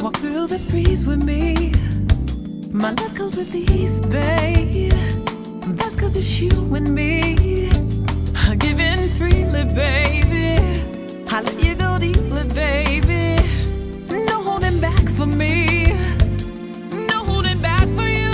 Walk through the breeze. with ease, babe. That's 'cause it's you and me. Giving freely, baby. I let you go deeply, baby. No holding back for me. No holding back for you.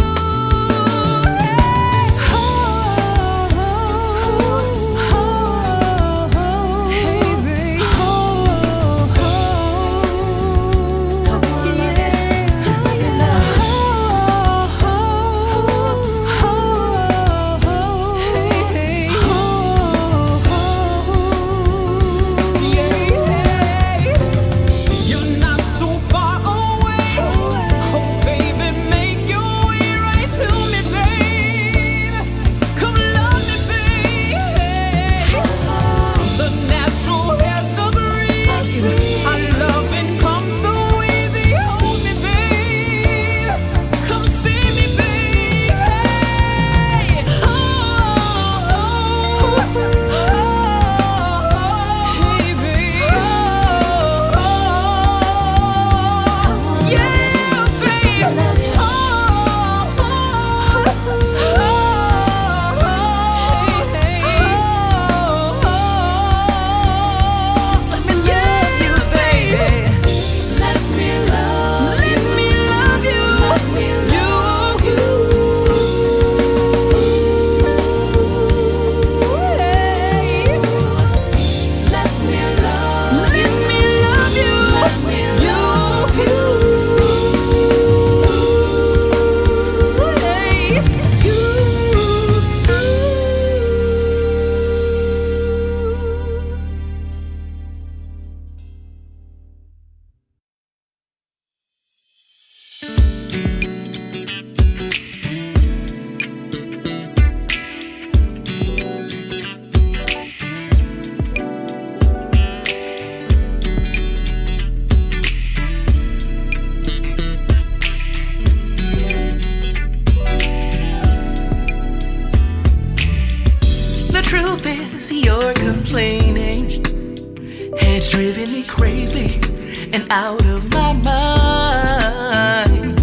Truth is, you're complaining. It's driven me crazy and out of my mind.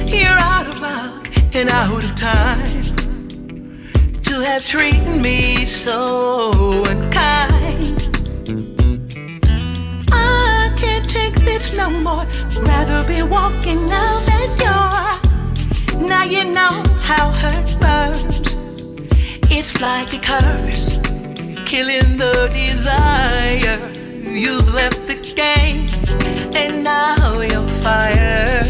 You're out of luck and out of time to have treated me so unkind. I can't take this no more. Rather be walking out that door. Now you know how hurt burns. It's like a curse, killing the desire. You've left the game, and now you're fired.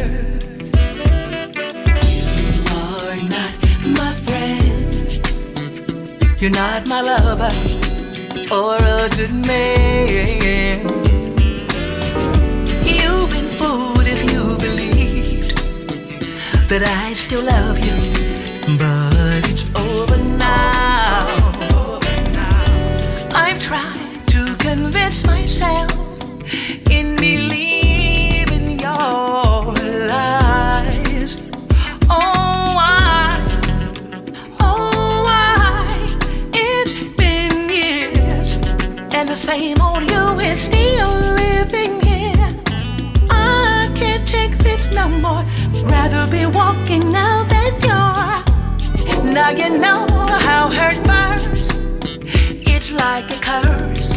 You are not my friend. You're not my lover or a good man. You've been fooled if you believed that I still love you, but it's over now. I've tried to convince myself in believing your lies. Oh, why? It's been years, and the same old you is still living here. I can't take this no more. Rather be walking out that door. Now you know how hurt burns. It's like a curse,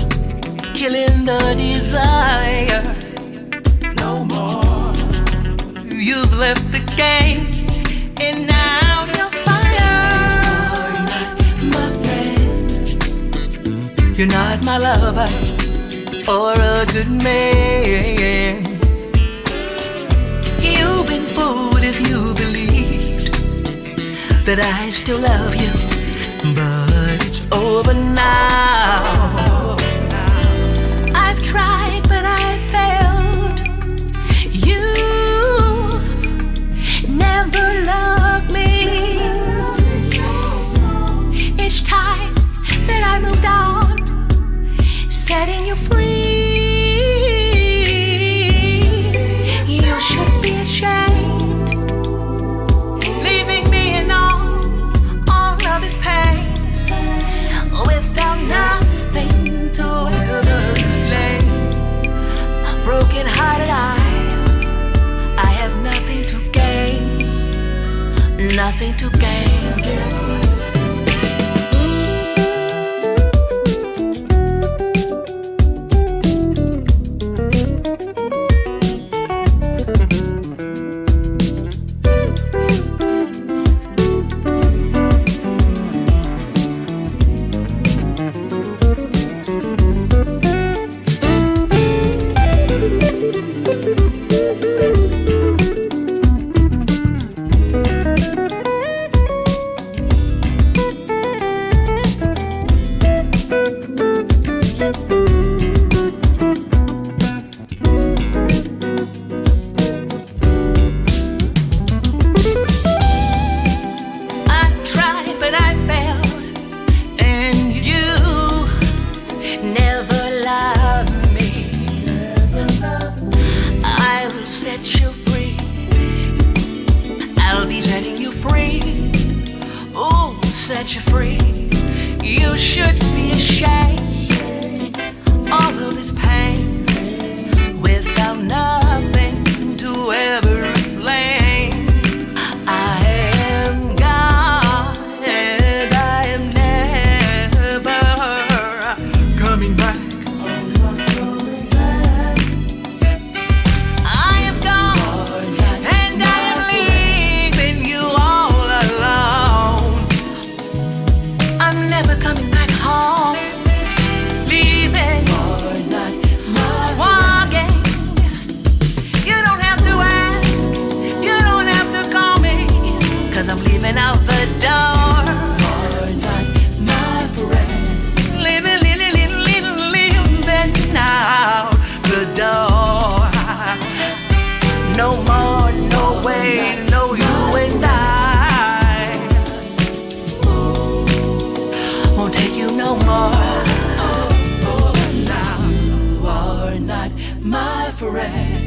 killing the desire. No more. You've left the game, and now you're fired. You're not my friend. You're not my lover or a good man. You've been fooled if you believed that I still love you, but it's over now. I've tried, but I failed. You've never loved me. It's time that I moved on, setting you free. You should be ashamed, leaving me in all of this pain, without nothing to ever explain. Broken hearted, I have nothing to gain. Set you free. You should be ashamed. All of this pain without nothing to ever explain. I am God and I am never coming back. I am gone and I am leaving you all alone. I'm never coming back home. Leaving or not walking. You don't have to ask, you don't have to call me, 'cause I'm leaving out the door. Or not my friend. Leaving out the door. No more, no way, no you and I won't take you no more. Now you are not my friend.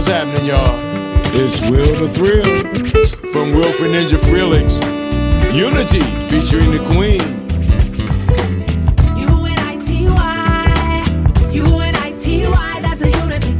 What's happening, y'all? It's Will the Thrill from Wilfred Ninja Frelix. Unity featuring the Queen. U-N-I-T-Y, that's a unity.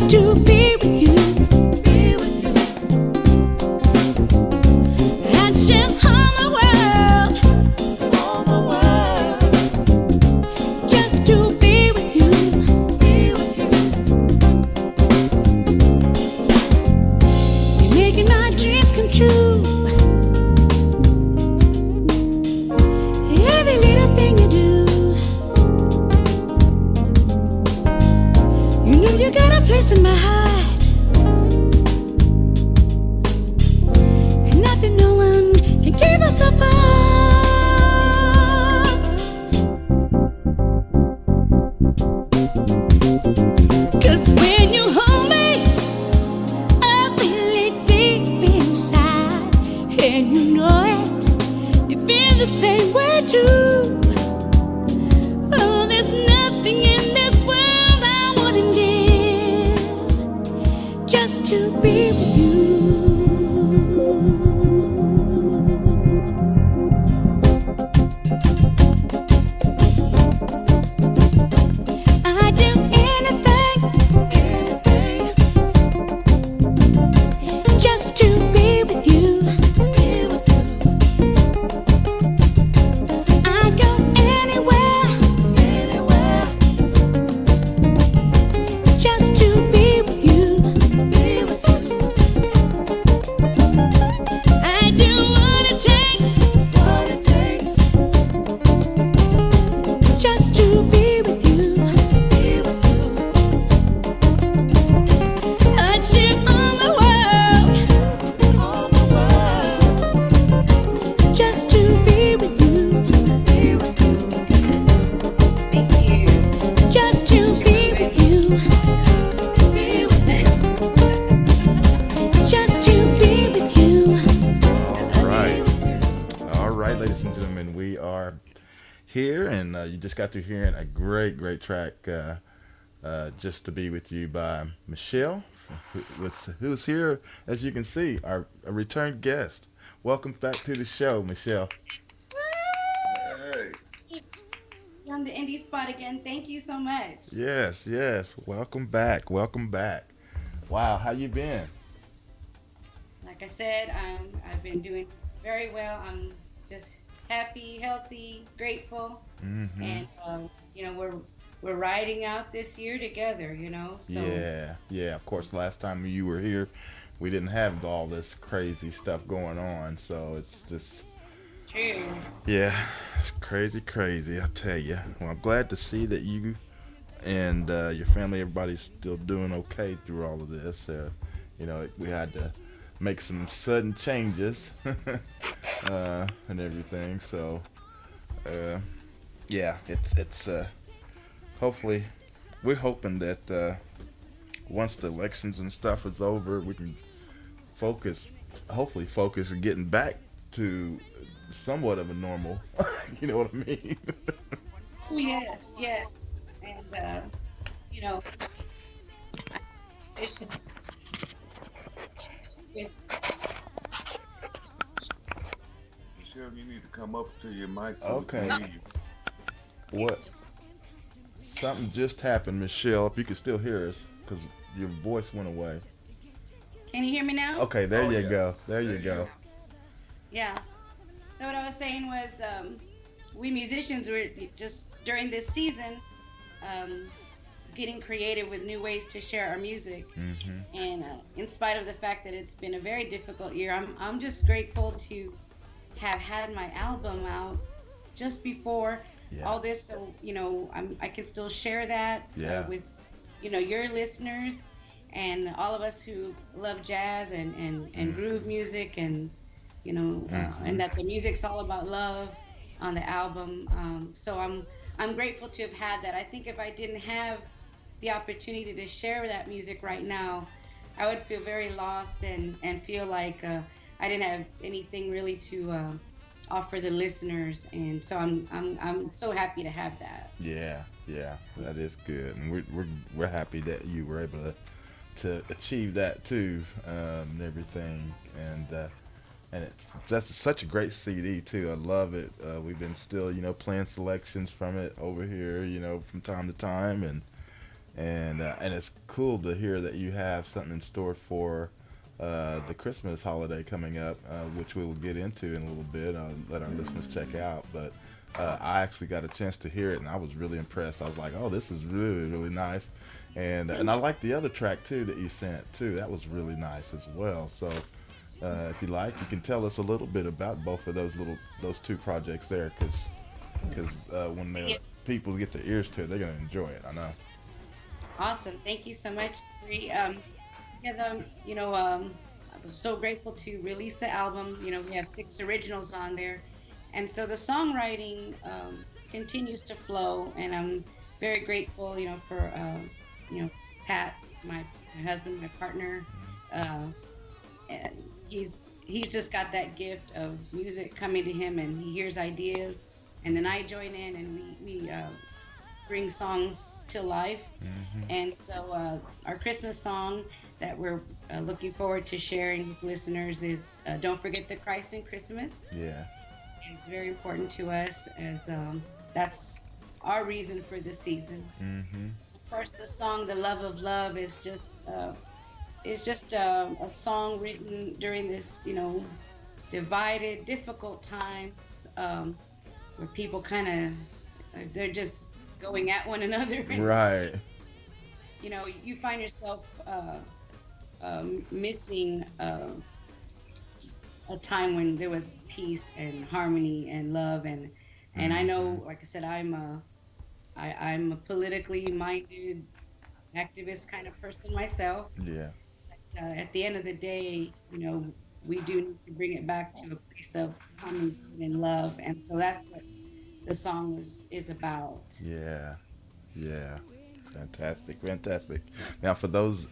To be with you, be with you. I true. Oh, there's nothing in this world I wouldn't give just to be with you. I'd do anything, just to be with you. I'd go anywhere, just to be with you. I'd do what it takes, just to be with you. I'd share all my world, just to be with you. Just to be with you. Just to be with you. All right, ladies and gentlemen, we are here, and you just got through hearing a great track, "Just to Be with You" by MiChelle, who's here, as you can see, a return guest. Welcome back to the show, MiChelle. Hey, On the indie spot again. Thank you so much. Yes, welcome back. Wow, how you been? Like I said, I've been doing very well. I'm just happy, healthy, grateful, Mm-hmm. and we're riding out this year together. So Yeah. Of course, last time you were here, we didn't have all this crazy stuff going on, so it's just, true. yeah, it's crazy. I tell you. Well, I'm glad to see that you and your family, everybody's still doing okay through all of this. We had to make some sudden changes and everything. So, yeah, it's hopefully we're hoping that once the elections and stuff is over, we can hopefully focus on getting back to somewhat of a normal. You know what I mean? Oh, yes, and musician with Michelle, you need to come up to your mic so Okay. we can hear you. What? Something just happened, MiChelle. If you can still hear us, because your voice went away. Can you hear me now? Okay, there Oh, you yeah. go. There you There you go. go. Yeah. So what I was saying was, we musicians were just during this season, getting creative with new ways to share our music. Mm-hmm. And in spite of the fact that it's been a very difficult year, I'm just grateful to have had my album out just before Yeah. all this, so I can still share that Yeah. with your listeners and all of us who love jazz and groove music, and and that the music's all about love on the album. So I'm grateful to have had that. I think if I didn't have the opportunity to share that music right now, I would feel very lost and feel like I didn't have anything really to offer the listeners. And so I'm so happy to have that. Yeah, that is good, and we're happy that you were able to achieve that too, and everything, and that's such a great CD too. I love it. We've been still playing selections from it over here, from time to time, and it's cool to hear that you have something in store for the Christmas holiday coming up, which we will get into in a little bit. I'll let our listeners check out, but I actually got a chance to hear it, and I was really impressed. I was like, oh, this is really nice, and I like the other track too that you sent too. That was really nice as well. So if you like, you can tell us a little bit about both of those two projects there, because when the people get their ears to it, they're gonna enjoy it. I know. Awesome. Thank you so much. I was so grateful to release the album. We have 6 originals on there. And so the songwriting continues to flow, and I'm very grateful, for Pat, my husband, my partner. And he's just got that gift of music coming to him, and he hears ideas, and then I join in, and we bring songs to life. And so our Christmas song that we're looking forward to sharing with listeners is "Don't Forget the Christ in Christmas." Yeah. It's very important to us as that's our reason for the season. Mm-hmm. Of course, the song "The Love of Love" is just a song written during this, divided, difficult times where people kind of they're just going at one another. Right. You find yourself missing a time when there was peace and harmony and love, and I know, like I said, I'm a politically minded activist kind of person myself. Yeah. At the end of the day, we do need to bring it back to a place of harmony and love, and so that's what the song is about. Yeah. Yeah. Fantastic. Fantastic. Now, for those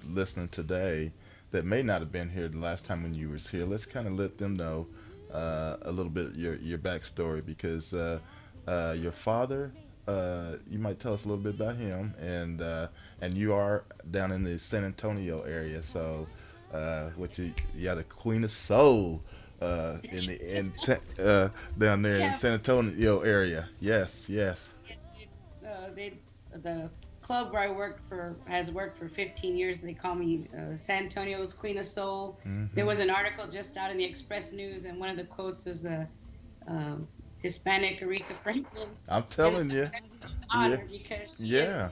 listening today that may not have been here the last time when you was here, let's kind of let them know a little bit your backstory, because your father, you might tell us a little bit about him, and you are down in the San Antonio area, so which you are the Queen of Soul down there in Yeah. San Antonio area. Yes, yes. The club where I worked for has worked for 15 years. They call me San Antonio's Queen of Soul. There was an article just out in the Express News, and one of the quotes was Hispanic Aretha Franklin. I'm telling you. Honor, because she Yeah.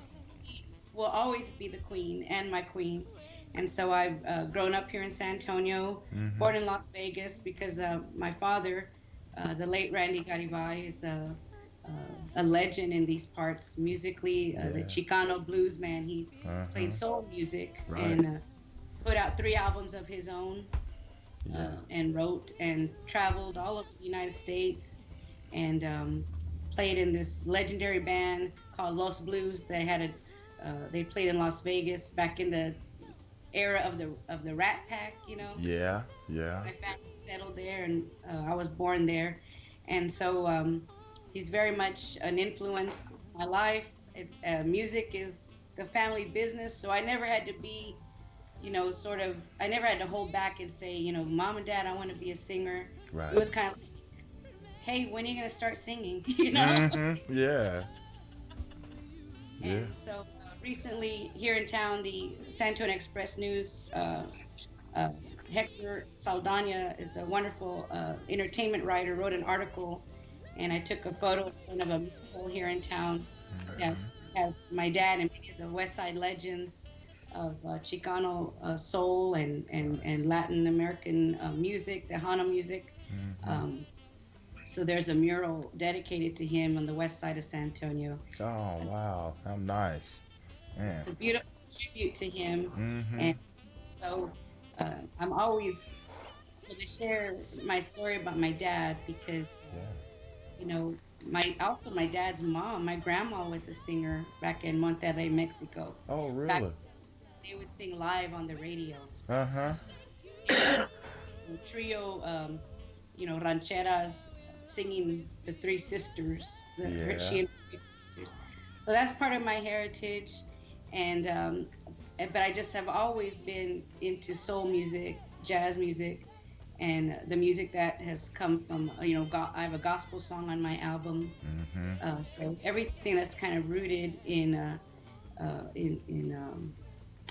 will always be the queen and my queen. And so I've grown up here in San Antonio, born in Las Vegas, because my father, the late Randy Garibay, is a legend in these parts musically. The Chicano blues man. He played soul music and put out 3 albums of his own, and wrote and traveled all over the United States, and played in this legendary band called Los Blues. They played in Las Vegas back in the era of the Rat Pack. Yeah. Yeah. My family settled there, and I was born there, and so he's very much an influence in my life. Music is the family business, so I never had to be, I never had to hold back and say, Mom and Dad, I want to be a singer. Right. It was kind of like, hey, when are you gonna start singing? Yeah. Yeah. And so recently here in town, the San Antonio Express News, Hector Saldana is a wonderful entertainment writer, wrote an article, and I took a photo in front of a mural here in town that has my dad and many of the West Side legends of Chicano soul and Latin American music, Tejano music. So there's a mural dedicated to him on the west side of San Antonio. Oh, wow. How nice. Man. It's a beautiful tribute to him. And so I'm always able to share my story about my dad because, my dad's mom, my grandma was a singer back in Monterrey, Mexico. Oh, really? They would sing live on the radio. Uh-huh. Trio, rancheras singing the Three Sisters, she and the Three Sisters. So that's part of my heritage, and but I just have always been into soul music, jazz music, and the music that has come from, I have a gospel song on my album. So everything that's kind of rooted in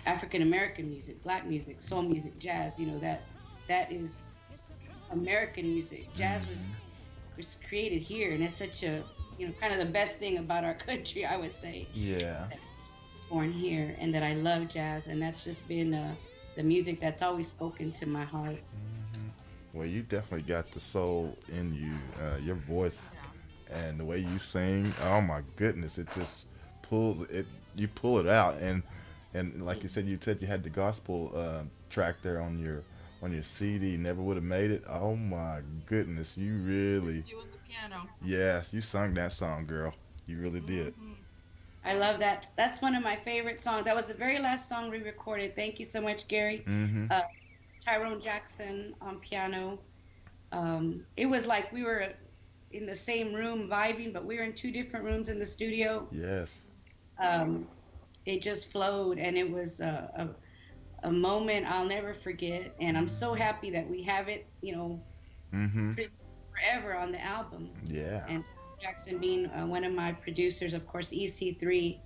African American music, black music, soul music, jazz, that is American music. Jazz was created here, and it's such a, kind of the best thing about our country, I would say. Yeah. That I was born here, and that I love jazz, and that's just been the music that's always spoken to my heart. Well, you definitely got the soul in you, your voice, and the way you sing. Oh my goodness, it just pulls it. You pull it out, and like you said you had the gospel track there on your CD. Never would have made it. Oh my goodness, you really. You and the piano. Yes, you sung that song, girl. You really did. I love that. That's one of my favorite songs. That was the very last song we recorded. Thank you so much, Gary. Tyrone Jackson on piano. It was like we were in the same room vibing, but we were in two different rooms in the studio. Yes. Um, it just flowed, and it was a moment I'll never forget. And I'm so happy that we have it, Mm-hmm. forever on the album. Yeah. And Jackson being one of my producers, of course, EC3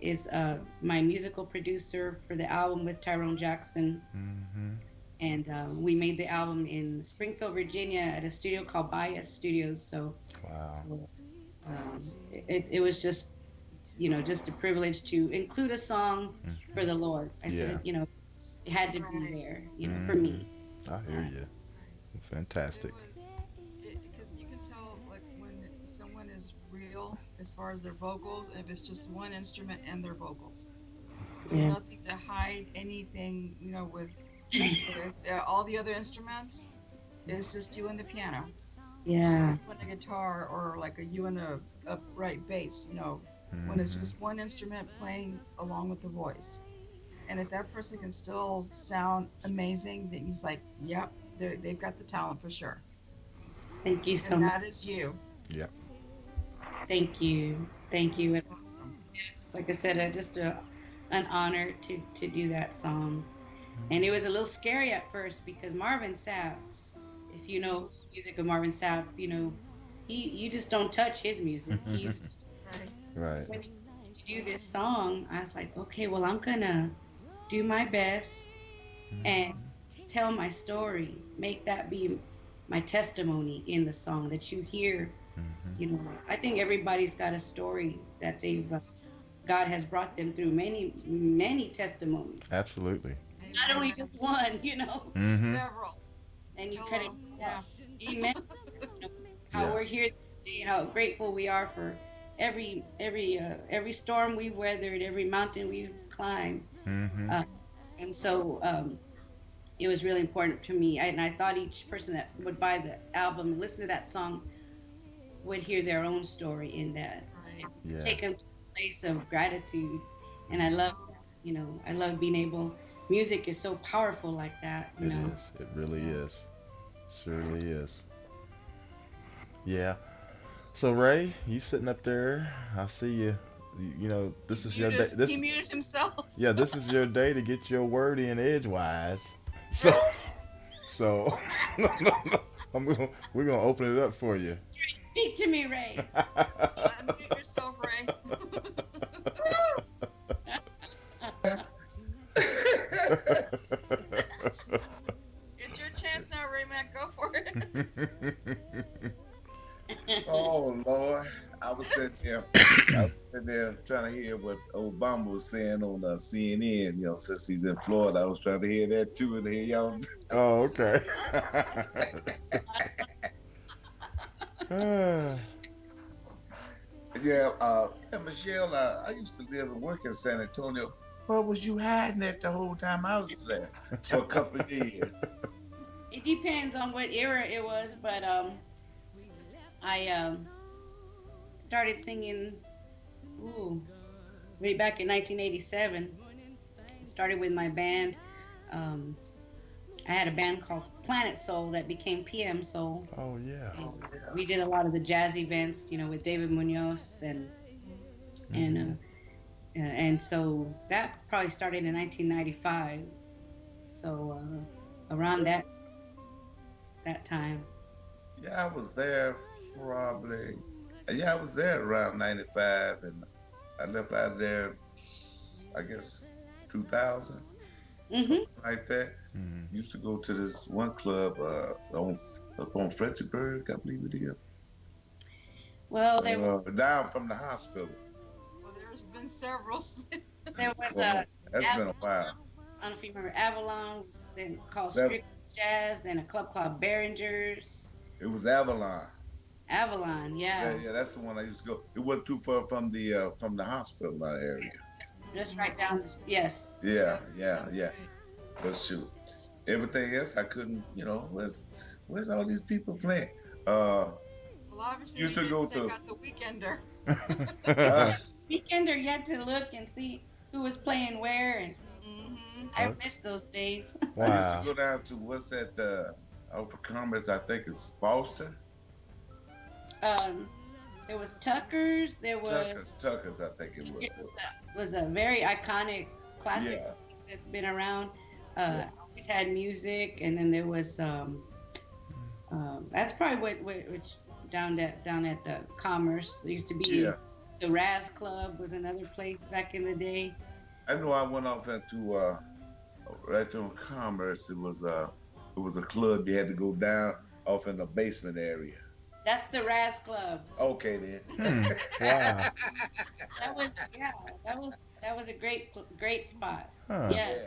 is my musical producer for the album with Tyrone Jackson. Mm-hmm. And we made the album in Springfield, Virginia, at a studio called Bias Studios. Wow. So it was just, just a privilege to include a song for the Lord. I said, it had to be there, for me. I hear you. Fantastic. Because you can tell like when someone is real as far as their vocals, if it's just one instrument and their vocals. There's Yeah. nothing to hide anything, with all the other instruments. It's just you and the piano, Yeah. you and a guitar, or like you and a upright bass. When it's just one instrument playing along with the voice. And if that person can still sound amazing, then he's like, yep, they've got the talent for sure. Thank you so And much. that is you. Yep. Thank you. Thank you. Yes, like I said, just an honor to do that song. And it was a little scary at first because Marvin Sapp, if you know music of Marvin Sapp, you just don't touch his music. He's Right. Right. when he to do this song, I was like, okay, well, I'm gonna do my best and tell my story, make that be my testimony in the song that you hear. I think everybody's got a story that God has brought them through, many testimonies, Absolutely. not only just one, Mm-hmm. Several. and you Hello. kind of, amen. How Yeah. we're here today, how grateful we are for every storm we've weathered, every mountain we've climbed. Mm-hmm. And so it was really important to me. And I thought each person that would buy the album and listen to that song would hear their own story in that. Right. Yeah. Take them to a place of gratitude. And I love, I love being able, music is so powerful like that, It is. It really is. Surely is. Yeah. So Ray, you sitting up there? I see you. This is your day. He muted himself. Yeah, this is your day to get your word in edgewise. So we're gonna open it up for you. Speak to me, Ray. Unmute yourself, Ray. It's your chance now, Ray Mac. Go for it. Oh Lord, I was sitting there, trying to hear what Obama was saying on CNN. Since he's in Florida, I was trying to hear that too, and hear y'all. Oh, okay. Yeah, Michelle. I used to live and work in San Antonio. Where was you hiding at the whole time I was there for a couple of years? It depends on what era it was, but I started singing way back in 1987. Started with my band. I had a band called Planet Soul that became PM Soul. Oh yeah. We did a lot of the jazz events, with David Munoz and so that probably started in 1995. So around that time. Yeah, I was there probably. Yeah, I was there around '95, and I left out of there, I guess, 2000, something like that. Mm-hmm. Used to go to this one club up on Fredericksburg, I believe it is. Well, there Down from the hospital. Well, there's been several. there was That's been a while. I don't know if you remember Avalon, then called That- Strict Jazz, then a club called Behringer's. It was Avalon. Avalon, Yeah, that's the one I used to go. It wasn't too far from the hospital area. Just right down the yes. Yeah. But shoot, everything else I couldn't. Where's all these people playing? Well, obviously, Used you to go didn't to- take out the Weekender. Weekender, you had to look and see who was playing where, and I missed those days. I used to Wow. go down to what's that? Over Commerce, I think it's Foster. Um, there was Tucker's. There was Tuckers, I think it it was. was a very iconic classic Yeah, that's been around. yeah, Always had music, and then there was that's probably which down at the Commerce. There used to be yeah. the Raz Club was another place back in the day. I know I went off into right there on Commerce. It was a club. You had to go down off in the basement area. That's the Raz Club. Okay then. Wow. That was yeah. That was a great spot. Huh. Yes.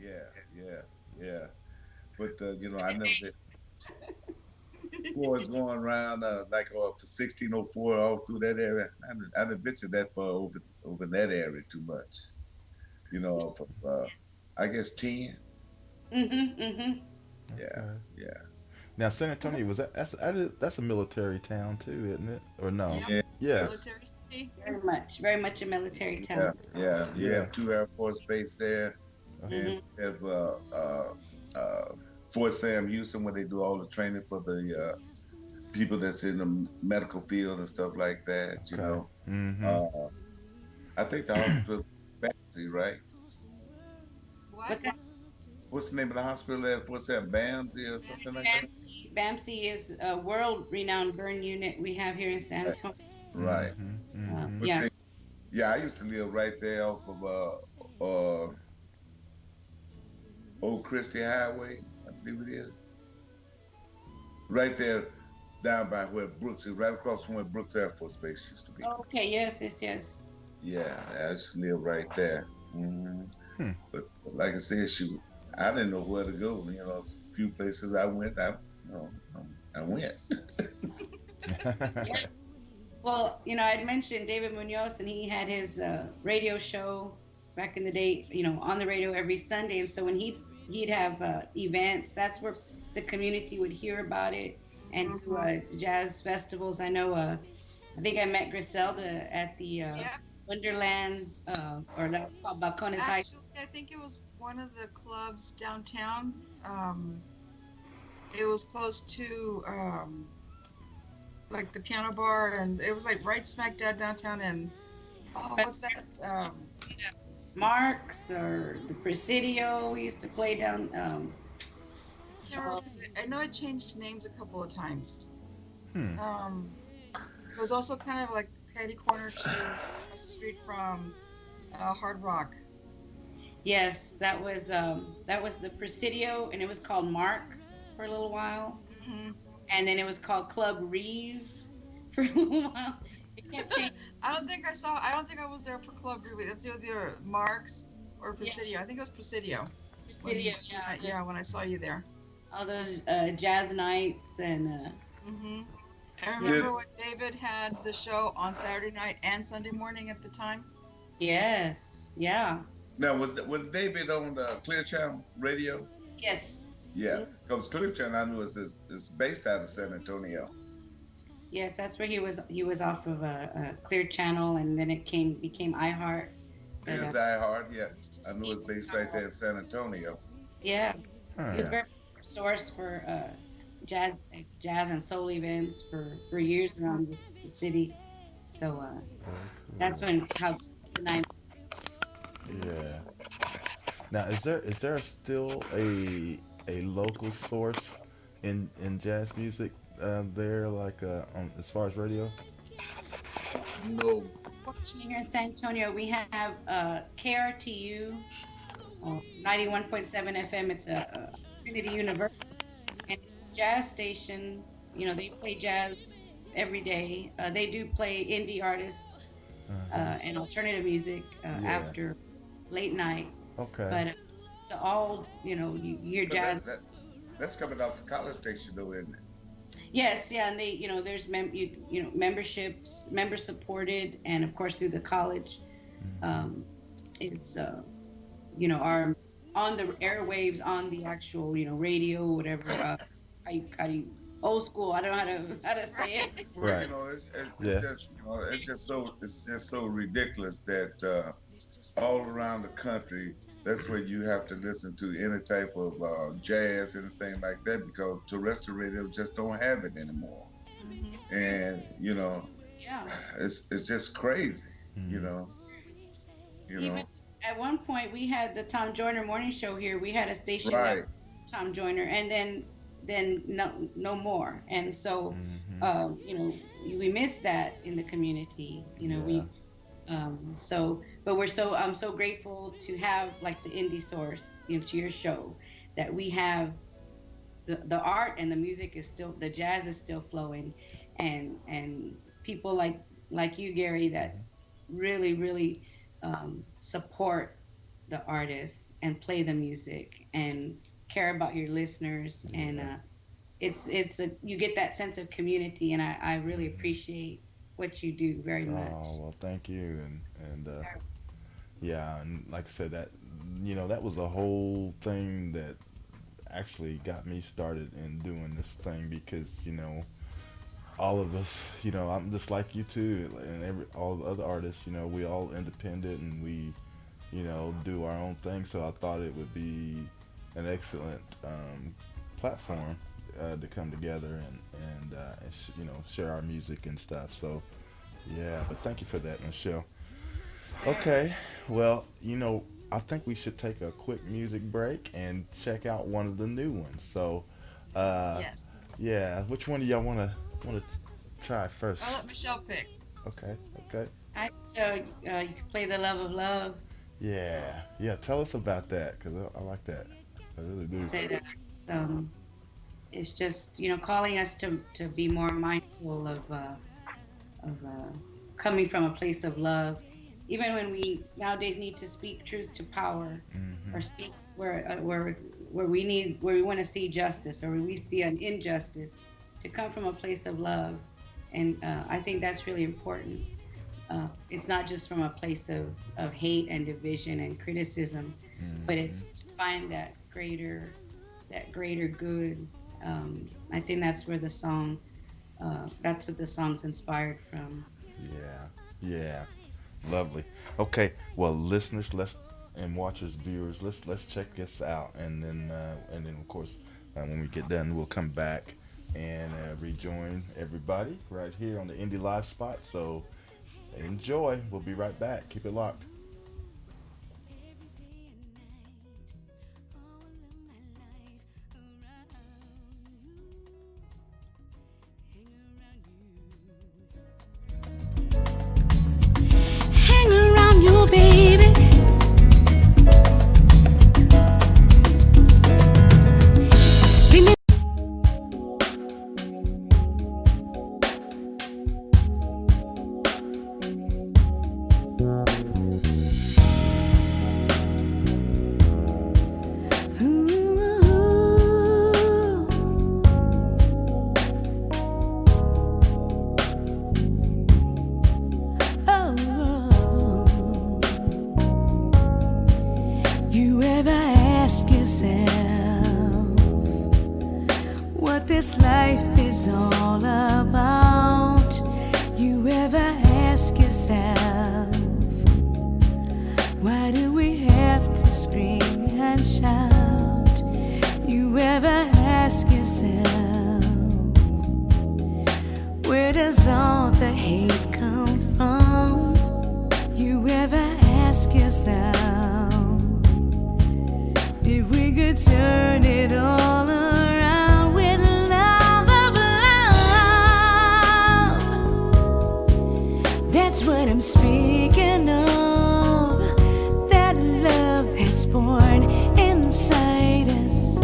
Yeah, yeah, yeah, yeah. But I never did. Boys going around like up to 1604 all through that area. I didn't venture that far over in that area too much. From I guess 10. Mhm. Mhm. Yeah, Okay. yeah, Now, San Antonio that's a military town too, isn't it? Or no? Yeah. yeah, Yes. Military city. Very much a military yeah, town. yeah. You Yeah. have two Air Force base there, and Mhm. you have Fort Sam Houston where they do all the training for the people that's in the medical field and stuff like that. Okay. Mm-hmm. Uh, I think the hospital, Bamsey, right? What? What's that? What's the name of the hospital at Fort Sam? Bamsey or something like that? BAMC is a world-renowned burn unit we have here in San Right. Antonio. Right. Mm-hmm. But Yeah. see, yeah, I used to live right there off of Old Christie Highway, I believe it is. Right there, down by where Brooks is, right across from where Brooks Air Force Base used to be. Okay. Yes. Yes. Yes. Yeah, I used to live right there. hmm Hmm. But like I said, shoot, I didn't know where to go. A few places I went, you know, I went. Yeah. Well, I'd mentioned David Munoz, and he had his radio show back in the day. On the radio every Sunday, and so when he'd have events, that's where the community would hear about it and do jazz festivals. I know. I think I met Griselda at the Yeah. Wonderland, or that was called Balcones High. Actually, I think it was one of the clubs downtown. It was close to like the piano bar, and it was like right smack dab downtown. And what's that? Marks or the Presidio. We used to play down. Can't remember, 'cause I know it changed names a couple of times. Hmm. It was also kind of like catty corner to across the street from Hard Rock. Yes, that was the Presidio, and it was called Marks for a little while, hmm and then it was called Club Reeve for a little while. It kept changing. I don't think I was there for Club Ruby. It's either Marks or Presidio. I think it was Presidio. Presidio, yeah, Yeah, when I saw you there. all those jazz nights and hmm I remember when David had the show on Saturday night and Sunday morning at the time. yes, yeah, Now, was David on the Clear Channel radio? yes, Yeah, because Clear Channel I knew is based out of San Antonio. yes. That's where he was. He was off of a Clear Channel, and then it became iHeart. But, Here's Die Hard, yeah. I knew it's based right there in San Antonio. yeah, Huh. he was very much a source for jazz and soul events for years around the city. So that's when how the nine. Yeah. Now, is there still a local source in jazz music there, like as far as radio? No. Fortunately, here in San Antonio, we have KRTU, 91.7 FM. It's a Trinity University and jazz station. They play jazz every day. They do play indie artists and alternative music after late night. Okay. But it's all, you hear But jazz. that's coming off the college station though, isn't it? Yes, yeah, and they, there's memberships, member supported, and of course through the college, it's our on the airwaves, on the actual radio, whatever. How you old school? I don't know how to say it. Well, Right. it's just it's just so ridiculous that all around the country, that's where you have to listen to any type of jazz, anything like that, because terrestrial radio just don't have it anymore. hmm and Yeah. it's just crazy, you know, you Even know. at one point, we had the Tom Joyner morning show here. We had a station that Right. Tom Joyner, and then no more. And so, we missed that in the community. Yeah. But I'm so grateful to have like the indie source, to your show, that we have the art and the music is still, the jazz is still flowing, and people like you, Gary, that really really support the artists and play the music and care about your listeners, and you get that sense of community, and I really appreciate what you do very much. Oh well, thank you, and yeah, and like I said, that that was the whole thing that actually got me started in doing this thing, because all of us, I'm just like you too, and all the other artists, we all independent, and we do our own thing. So I thought it would be an excellent platform to come together and share our music and stuff. So yeah, but thank you for that, MiChelle. Okay, well, I think we should take a quick music break and check out one of the new ones. So, Yes. yeah, which one do y'all want to try first? I'll let MiChelle pick. Okay, okay. So you can play the Love of Love. Yeah, yeah. Tell us about that, cause I like that. I really do. Say that. It's just calling us to be more mindful of coming from a place of love, even when we nowadays need to speak truth to power, or speak where we want to see justice, or where we see an injustice, to come from a place of love, and I think that's really important. It's not just from a place of hate and division and criticism, but it's to find that greater good. I think that's where that's what the song's inspired from. Yeah, yeah. Lovely. Okay, well, listeners, and watchers, viewers, let's check this out, and then of course, when we get done, we'll come back and rejoin everybody right here on the Indie Live spot. So enjoy. We'll be right back. Keep it locked. Hang around you, baby. Spinning. Ooh. Oh. You ever ask yourself what this life is all about? You ever ask yourself, why do we have to scream and shout? You ever ask yourself, where does all the hate come from? You ever ask yourself, if we could turn it all around with love of love? That's what I'm speaking of. That love that's born inside us.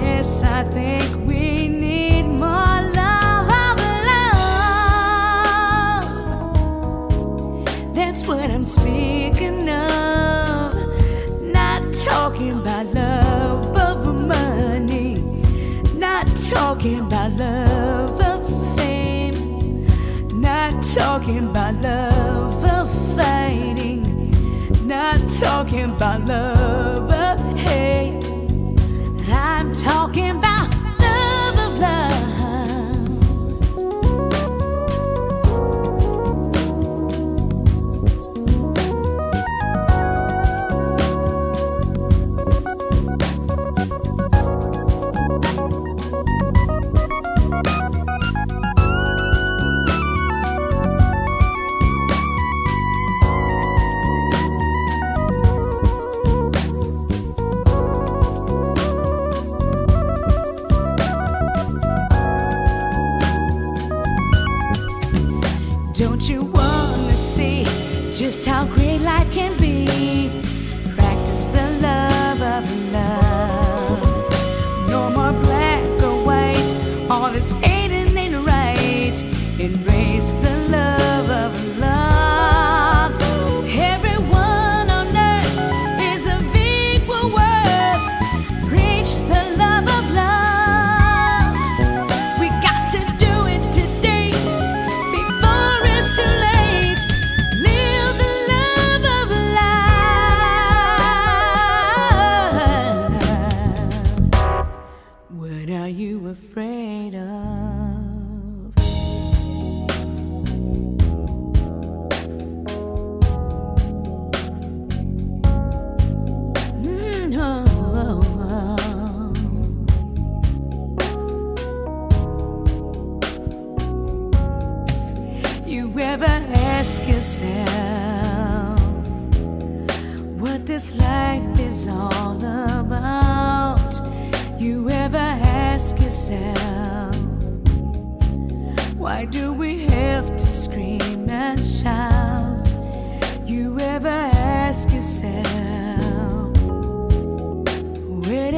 Yes, I think we need more love of love. That's what I'm speaking of. Not talking about love of money. Not talking about love of fame. Not talking about love of fighting. Not talking about love of hate. I'm talking about love of love.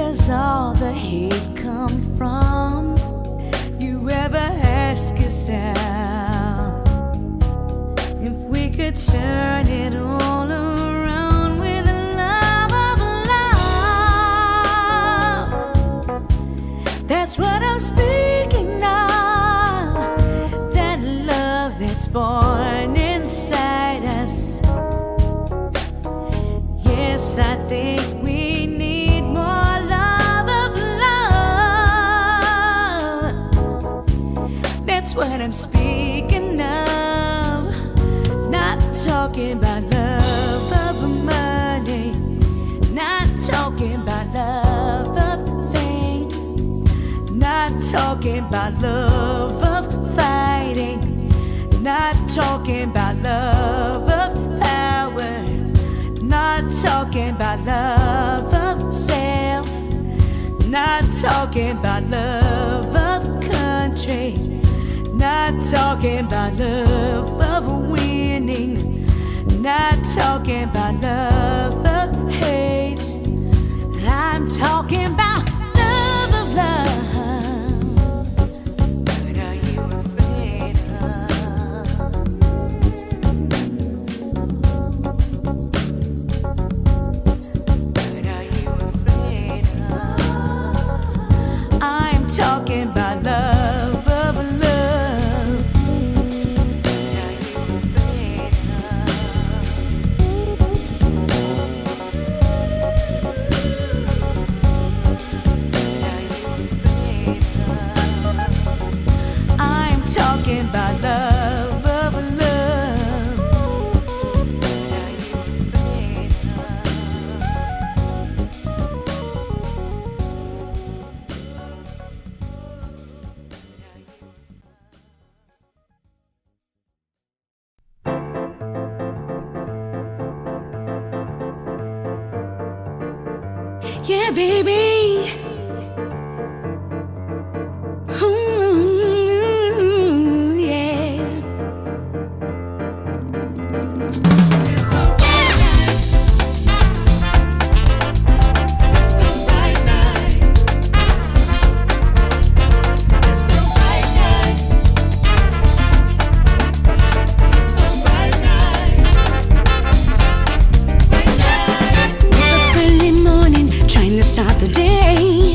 does all the hate come from? You ever ask yourself if we could turn it all around with the love of love? That's what I'm speaking of, that love that's born inside us. Yes, I think we need more love of love. That's what I'm speaking of. Not talking about love of money, not talking about love of fame, not talking about love of fighting, not talking about love of power, not talking about love of self, not talking about love of country, not talking about love of winning, not talking about love of hate. I'm talking about love of love. What are you afraid of? What are you afraid of? I'm talking about love of love. What are you afraid of? What are you afraid of? I'm talking about love of love. What are you afraid of? Yeah, baby. Ooh, yeah. Early morning, trying to start the day.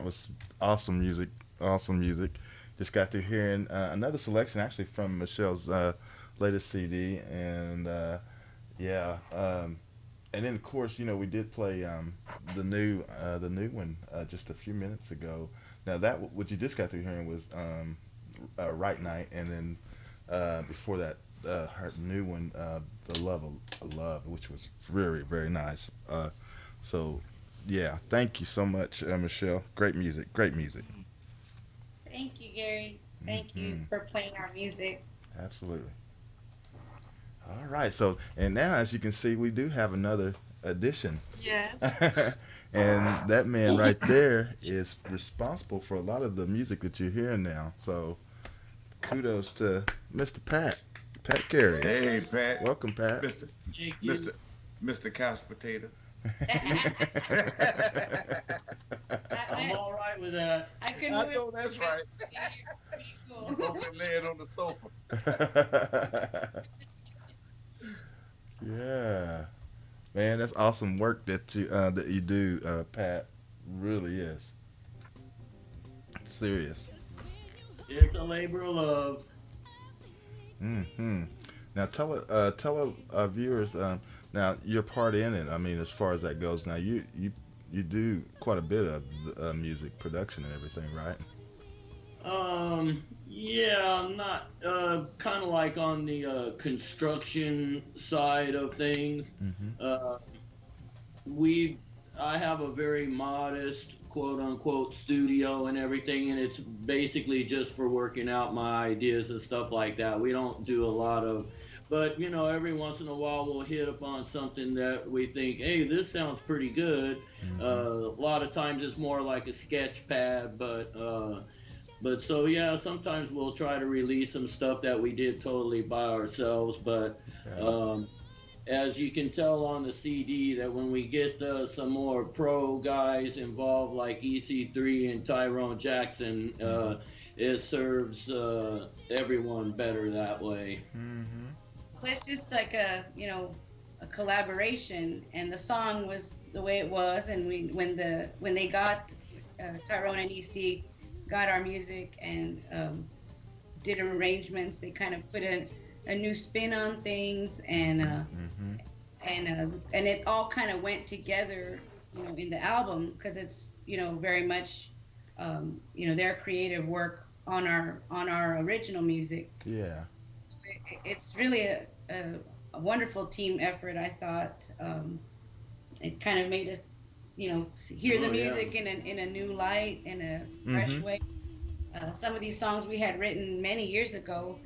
that was awesome music. Awesome music. Just got through hearing another selection actually from Michelle's latest CD, and yeah, and then of course we did play the new one just a few minutes ago. Now that what you just got through hearing was Right Night, and then before that her new one, The Love of Love, which was very very nice. So yeah, thank you so much, Michelle. Great music, great music. Thank you, Gary. Thank you for playing our music. Absolutely. All right. So, and now, as you can see, we do have another addition. Yes. And that man right there is responsible for a lot of the music that you're hearing now. So, kudos to Mr. Pat Carey. Hey, Pat. Welcome, Pat. Mr. Thank you. Mr. Couch Potato. I'm all right with that. I couldn't I do it. know that's right. Pretty cool. You over there laying on the sofa. Yeah, man, that's awesome work that you do, Pat. Really is serious. It's a labor of love. Hmm. Now tell our viewers now your part in it. I mean, as far as that goes, now you do quite a bit of music production and everything, right? Yeah, I'm not kind of like on the construction side of things. Mm-hmm. I have a very modest quote unquote studio and everything, and it's basically just for working out my ideas and stuff like that. We don't do a lot of, but every once in a while we'll hit upon something that we think, hey, this sounds pretty good. Mm-hmm. A lot of times it's more like a sketch pad, but so yeah, sometimes we'll try to release some stuff that we did totally by ourselves. But as you can tell on the CD, that when we get some more pro guys involved like EC3 and Tyrone Jackson, it serves everyone better that way. Mm-hmm. Well, it's just like a collaboration, and the song was the way it was, and when they got Tyrone and EC got our music and did arrangements, they kind of put a new spin on things, and it all kind of went together, in the album, because it's very much their creative work on our original music. Yeah. It's really a wonderful team effort. I thought it kind of made us hear the music in a new light, in a fresh way. Some of these songs we had written many years ago,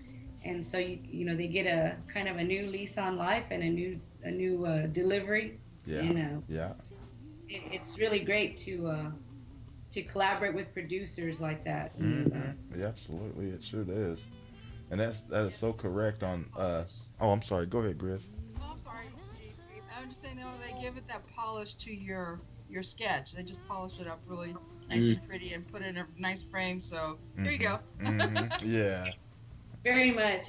and so they get a kind of a new lease on life and a new delivery. Yeah. And, Yeah. it's really great to collaborate with producers like that. Mm-hmm. Yeah, absolutely, it sure is, and that is so correct. On oh, I'm sorry. Go ahead, Grizz. Oh, I'm sorry. I'm just saying, they give it that polish to your sketch. They just polish it up really nice and pretty and put it in a nice frame. So here you go. Mm-hmm. Yeah. Very much.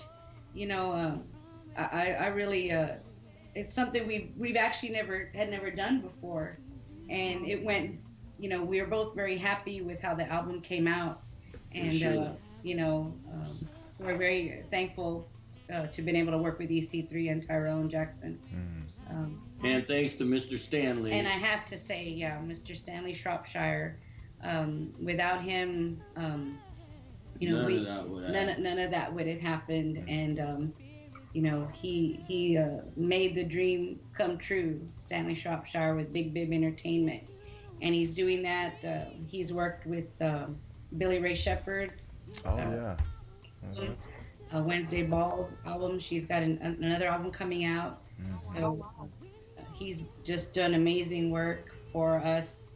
I really it's something we've actually never done before, and it went. We were both very happy with how the album came out, and Sure. so we're very thankful to been able to work with EC3 and Tyrone Jackson. And thanks to Mr. Stanley. And I have to say, Mr. Stanley Shropshire, without him, none of that would have happened. And he made the dream come true. Stanley Shropshire with Big Bib Entertainment, and he's doing that. He's worked with Billy Ray Shepherd's. Oh yeah. Wednesday Balls album. She's got another album coming out. So he's just done amazing work for us.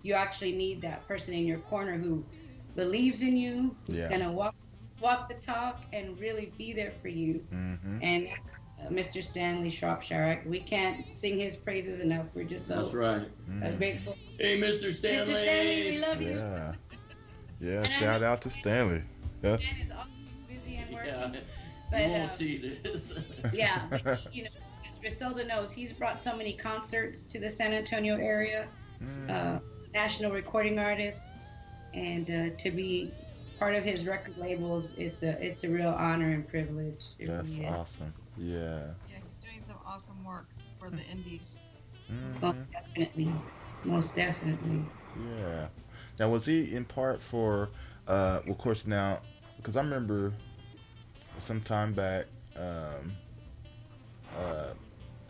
You actually need that person in your corner who believes in you, who's gonna walk the talk and really be there for you. And that's Mr. Stanley Shropshire. We can't sing his praises enough. We're just so That's right. grateful. Hey, Mr. Stanley. Mr. Stanley, we love you. Yeah. Yeah. Shout out to Stanley. Yeah. Dan is always busy and working. Yeah. But, You won't see this. Yeah, but as Griselda knows, he's brought so many concerts to the San Antonio area, national recording artist, and to be part of his record labels, it's a real honor and privilege. It That's really is. awesome. Yeah. Yeah, he's doing some awesome work for the indies. Most Hmm. definitely, most definitely. Yeah. Now, was he in part for, well, of course, now, because I remember some time back, uh,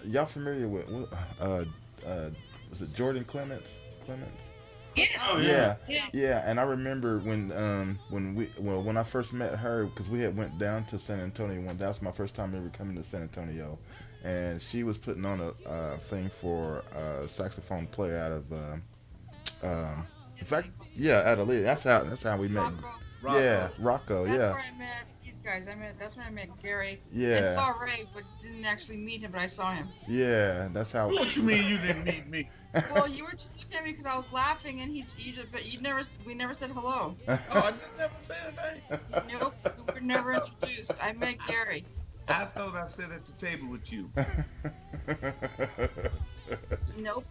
y'all familiar with, was it Jordan Clements? Clements? Yeah, Oh Yeah, yeah. yeah, and I remember when I first met her because we had went down to San Antonio one. That was my first time ever coming to San Antonio, and she was putting on a thing for a saxophone player out of in fact, yeah, out of Lee. That's how we met. Rocco. Yeah, Rocco. That's Yeah, where I met these guys. That's when I met Gary. And yeah, saw Ray, but didn't actually meet him, but I saw him. yeah. That's how. What you mean you didn't meet me? Well, you were just looking at me because I was laughing, and but we never said hello. Oh, I never said anything. Nope, we were never introduced. I met Gary. I thought I sat at the table with you. Nope,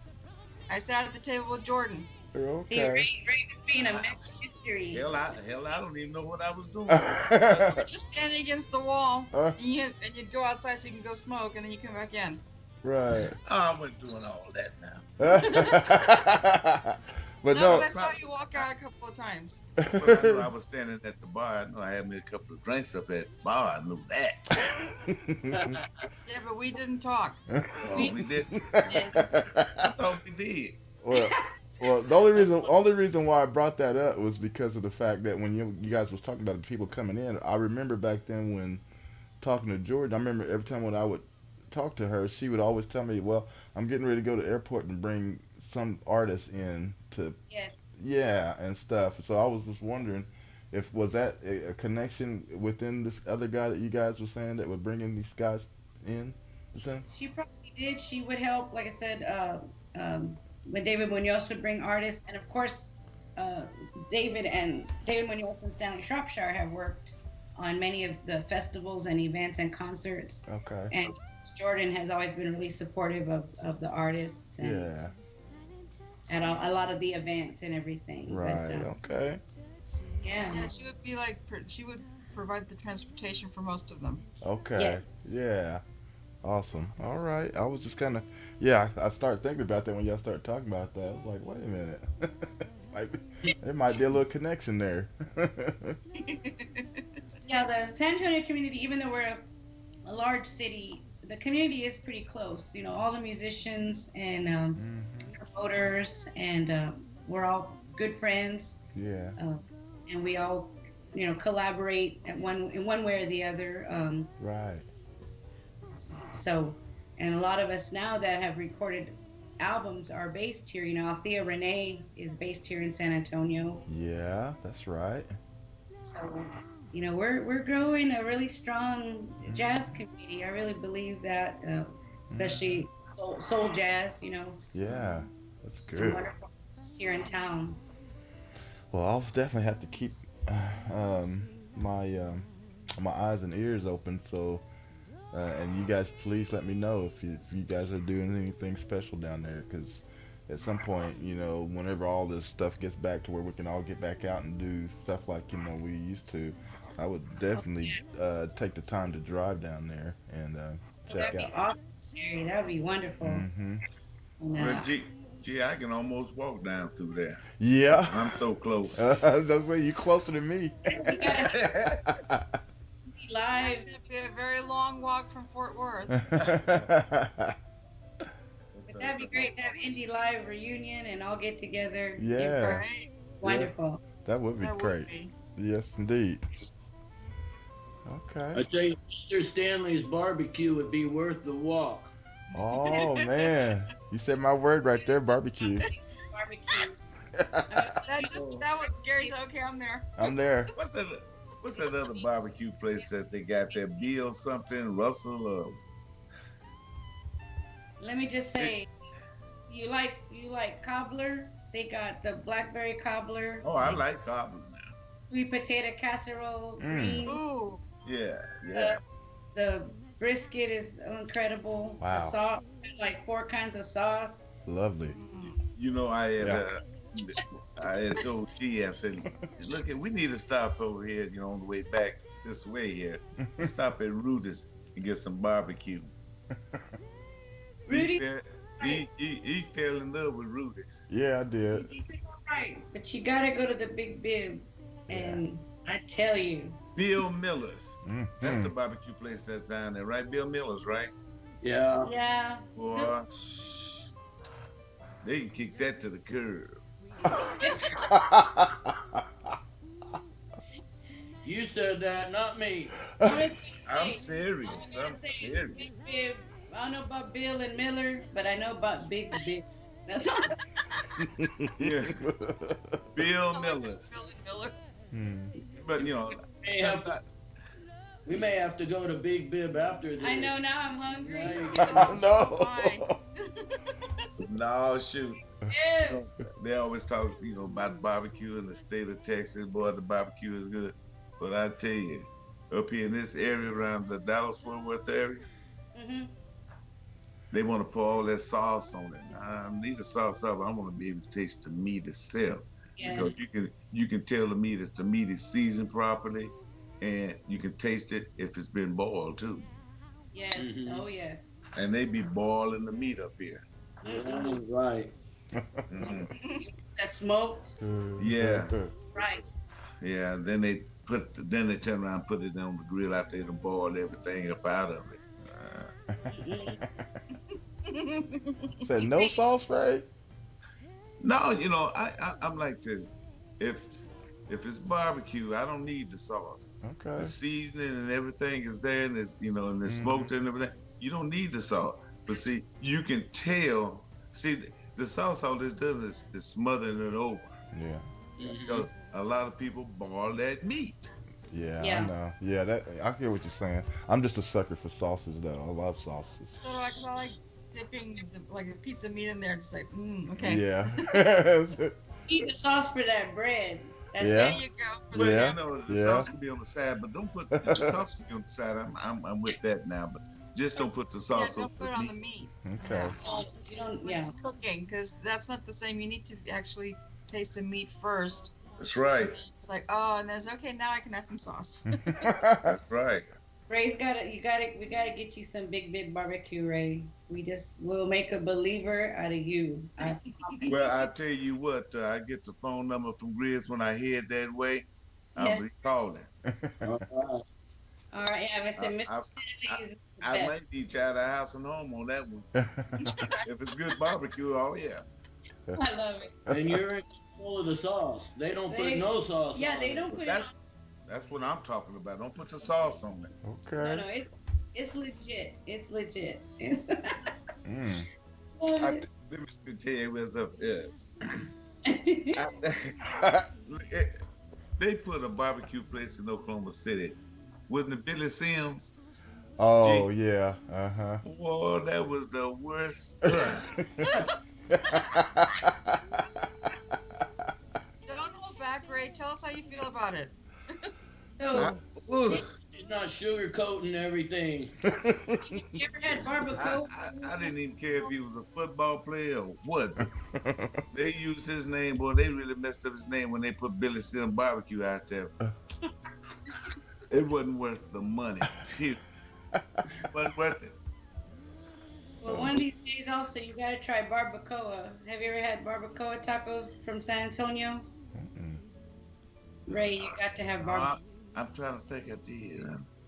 I sat at the table with Jordan. See, Okay. Ray was being a mess history. Hell, I don't even know what I was doing. We're just standing against the wall, Uh. and you'd go outside so you can go smoke, and then you come back in. Right. Oh, I wasn't doing all that now. But No, no. 'cause I saw you walk out a couple of times. But I knew I was standing at the bar. I knew I had me a couple of drinks up at the bar. I knew that. Yeah, but we didn't talk. Oh, we didn't. I thought we did. well, the only reason why I brought that up was because of the fact that when you guys was talking about the people coming in, I remember back then when talking to Jordan, I remember every time when I would talk to her, she would always tell me, "Well, I'm getting ready to go to the airport and bring some artists in to, Yes. yeah, and stuff." So I was just wondering if was that a connection within this other guy that you guys were saying that were bringing these guys in? You saying? She probably did. She would help, like I said, when David Munoz would bring artists, and of course, David Munoz and Stanley Shropshire have worked on many of the festivals and events and concerts. Okay. And Jordan has always been really supportive of the artists and Yeah. at a lot of the events and everything. Right. But, Okay. yeah. Yeah, she would be like, she would provide the transportation for most of them. Okay. Yeah. Awesome. All right. I was just kind of, yeah, I started thinking about that when y'all started talking about that. I was like, wait a minute. There might be a little connection there. Yeah, the San Antonio community, even though we're a large city, the community is pretty close. You know, all the musicians and promoters, and we're all good friends. Yeah. And we all, you know, collaborate in one way or the other. Right. So, and a lot of us now that have recorded albums are based here. You know, Althea Renee is based here in San Antonio. Yeah, that's right. So, you know, we're growing a really strong jazz community. I really believe that, especially soul jazz. You know, Yeah, that's some good. wonderful artists here in town. Well, I'll definitely have to keep my my eyes and ears open. So, and you guys, please let me know if you guys are doing anything special down there, because at some point, you know, whenever all this stuff gets back to where we can all get back out and do stuff like, you know, we used to, I would definitely take the time to drive down there and check That'd out. be awesome, Jerry. That would be wonderful. Mm-hmm. And, Well, gee, I can almost walk down through there. Yeah. I'm so close. I was gonna say, you closer to me. It's live. going to be a very long walk from Fort Worth. But that'd be great to have Indie Live reunion and all get together. Yeah. Right? Wonderful. That would be That great. would be. Yes, indeed. I Okay. tell you, Mr. Stanley's barbecue would be worth the walk. Oh man, you said my word right there, barbecue. Barbecue. That was Gary's okay. I'm there. I'm there. What's that other barbecue place that they got there? Bill something, Russell, or Let me just say, you like cobbler? They got the blackberry cobbler. oh, I like cobbler now. Sweet potato casserole, green. Ooh. Yeah, yeah. The brisket is incredible. Wow. The sauce, like 4 kinds of sauce. Lovely. You know, I had Yeah. I had told G, I said, look, we need to stop over here, on the way back this way here. Stop at Rudy's and get some barbecue. Rudy, He fell in love with Rudy's. Yeah, I did. right, but you gotta go to the Big Bib, and I tell you, Bill Miller's. Mm, That's the barbecue place that's down there, right? Bill Miller's, right? Yeah. yeah. Boy, they can kick that to the curb. You said that, not me. I'm serious. I'm serious. Big Bib. I don't know about Bill and Miller, but I know about Big Bib. That's all. Yeah. Bill Miller's. Miller. But May have to- we may have to go to Big Bib after this. I know, now I'm hungry. Now you Oh, no. No, shoot. Yeah. They always talk, about barbecue in the state of Texas. Boy, the barbecue is good. But I tell you, up here in this area around the Dallas-Fort Worth area, Mhm. they want to put all that sauce on it. I need the sauce up. I want to be able to taste the meat itself. Yes. Because you can tell the meat is seasoned properly, and you can taste it if it's been boiled too. Yes. Mhm. Oh yes. And they be boiling the meat up here. Right. Mhm. That smoked. Yeah. Right. Yeah. Then they turn around and put it on the grill after they done boiled everything up out of it. Said no sauce, right? No, I'm like this. If it's barbecue, I don't need the sauce. Okay. The seasoning and everything is there, and it's and it's smoked and everything. You don't need the sauce. But see, you can tell. See, the sauce all this does is smothering it over. Yeah. Because a lot of people boil that meat. Yeah, Yeah. I know. Yeah, I hear what you're saying. I'm just a sucker for sauces, though. I love sauces. So I like dipping like a piece of meat in there, just like, okay. Yeah. Eat the sauce for that bread. That's Yeah. There you go. But Yeah. the sauce can be on the side, but don't put the sauce can be on the side. I'm with that now, but just don't put the Yeah, sauce don't over put it the on the meat. meat. Okay. You don't. When Yeah. it's cooking, because that's not the same. You need to actually taste the meat first. That's right. It's like, oh, and there's okay. Now I can add some sauce. That's right. Ray's we gotta get you some Big barbecue, Ray. We'll make a believer out of you. Well, I tell you what, I get the phone number from Grizz when I head that way. I'll Yes. be calling. All right. All right, yeah, Mr. Stanley is the I best. might need you out of house and home on that one. If it's good barbecue, oh yeah. I love it. And you're in control of the sauce. They don't put They- no sauce Yeah, on they it. don't put it. That's what I'm talking about. Don't put the sauce on it. Okay. No, it's legit. It's legit. Mm. Let me tell you what's up there. They put a barbecue place in Oklahoma City. Wasn't it Billy Sims? Oh, yeah. Uh-huh. Whoa, that was the worst. Don't hold back, Ray. Tell us how you feel about it. So, Ugh. It's not sugarcoating everything. you ever had barbacoa? I didn't even care if he was a football player or what. They used his name, boy. They really messed up his name when they put Billy Sim Barbecue out there. It wasn't worth the money. It wasn't worth it. Well, one of these days also, you gotta try barbacoa. Have you ever had barbacoa tacos from San Antonio? Mm-mm. Ray, you got to have barbacoa. I'm trying to think. I did.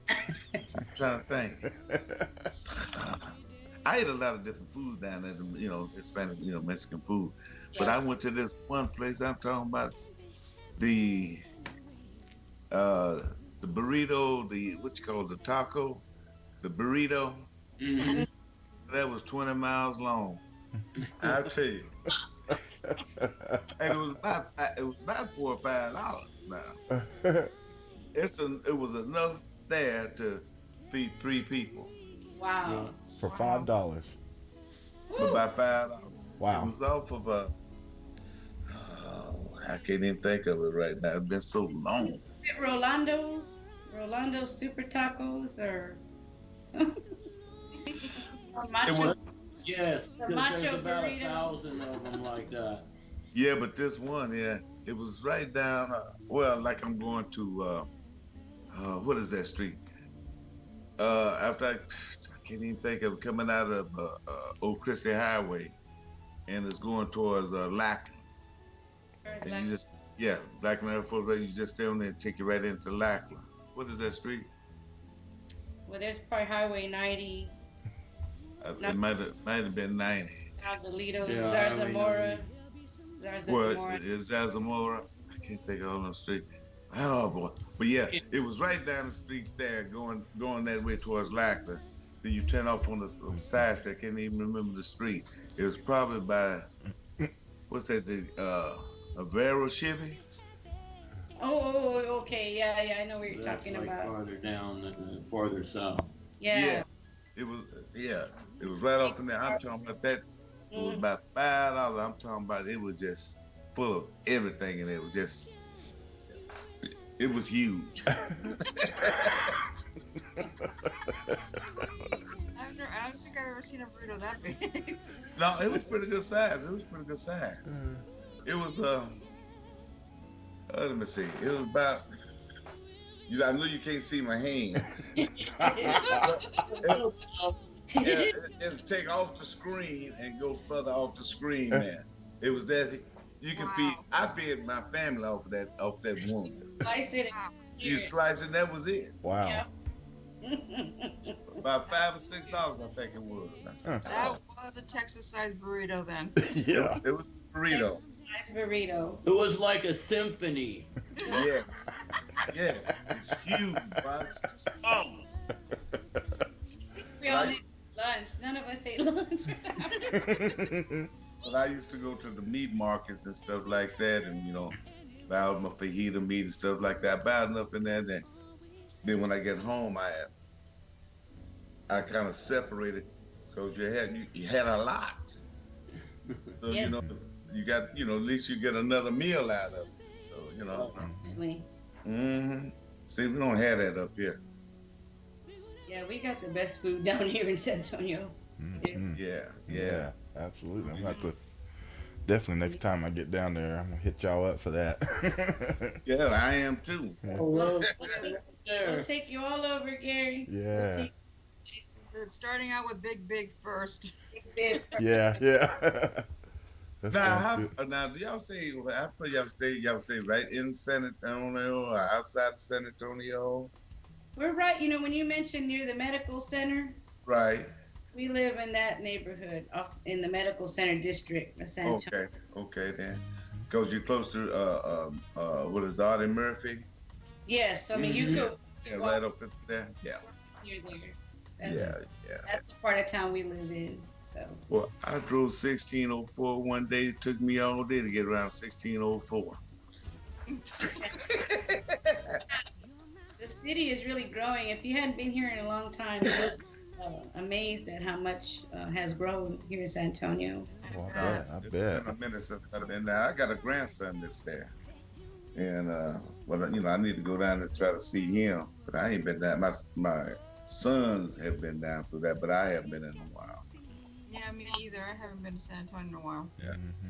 I'm trying to think. I ate a lot of different food down there, Hispanic, Mexican food. But I went to this one place. I'm talking about the burrito, the taco, the burrito. Mhm. That was 20 miles long. I'll tell you. And it was about $4 or $5 now. It was enough there to feed 3 people, Wow. For $5. but by $5. It Wow. was off of I can't even think of it right now. It's been so long. Is it Rolando's Super Tacos, or It was Yes, The 'cause macho there's about burrito. 1,000 of them like that. Yeah, but this one, yeah, it was right down. Well, like I'm going to what is that street? After I can't even think of it, coming out of Old Christie Highway, and it's going towards Lackland. And you just yeah, Lackland Air Force Base. You just stay on there and take you right into Lackland. What is that street? Well, there's probably Highway 90, It might have been 90. Adelito, Yeah, Zarzamora, What Zarzamora. is Zazamora? I can't think of all them street. Oh boy, but yeah, it was right down the street there, going that way towards Lackland. Then you turn off on the side street. I can't even remember the street. It was probably by what's that? The Avero Chevy. Okay, yeah, I know what you're That's talking like about. farther down, farther south. Yeah. It was it was right off in there. I'm talking about that. It was about $5. I'm talking about it was just full of everything, and it was just it was huge. I don't think I've ever seen a burrito that big. No, it was pretty good size. It was pretty good size. It was let me see. It was about. I know you can't see my hand. It's take off the screen and go further off the screen, man. It was that you can feed. I fed my family off that one. Slice it. You slice it, that was it. Wow. About $5 or $6, I think it was. That was a Texas-sized burrito then. Yeah. It was a burrito. Nice burrito. It was like a symphony. Yes. Yes. It's huge, boss. Oh. We all need lunch. None of us ate lunch. But I used to go to the meat markets and stuff like that, and buy out my fajita meat and stuff like that. I buy enough in there. Then when I get home, I kind of separated because you had a lot. So Yeah. you got at least you get another meal out of it. So Definitely. See, we don't have that up here. Yeah, we got the best food down here in San Antonio. Yeah. Absolutely. I'm gonna have to definitely next time I get down there, I'm gonna hit y'all up for that. Yeah, I am too. We'll take you all over, Gary. Yeah. Starting out with Big first. Yeah. That sounds good. Now, do y'all stay? After y'all stay right in San Antonio or outside of San Antonio? We're right. When you mentioned near the medical center, Right. we live in that neighborhood, off in the medical center district of San Antonio. Okay then. Because you're close to what is Audie Murphy? Yes, I mean you go. Yeah, right up in there. Yeah. Near there. Yeah. That's the part of town we live in. So. Well, I drove 1604 one day. It took me all day to get around 1604. The city is really growing. If you hadn't been here in a long time, you'll be amazed at how much has grown here in San Antonio. Oh, I It's bet. been a minute since I've been there. I got a grandson that's there, and I need to go down and try to see him. But I ain't been down. My sons have been down through that, but I haven't been in a while. Yeah, me either. I haven't been to San Antonio in a while.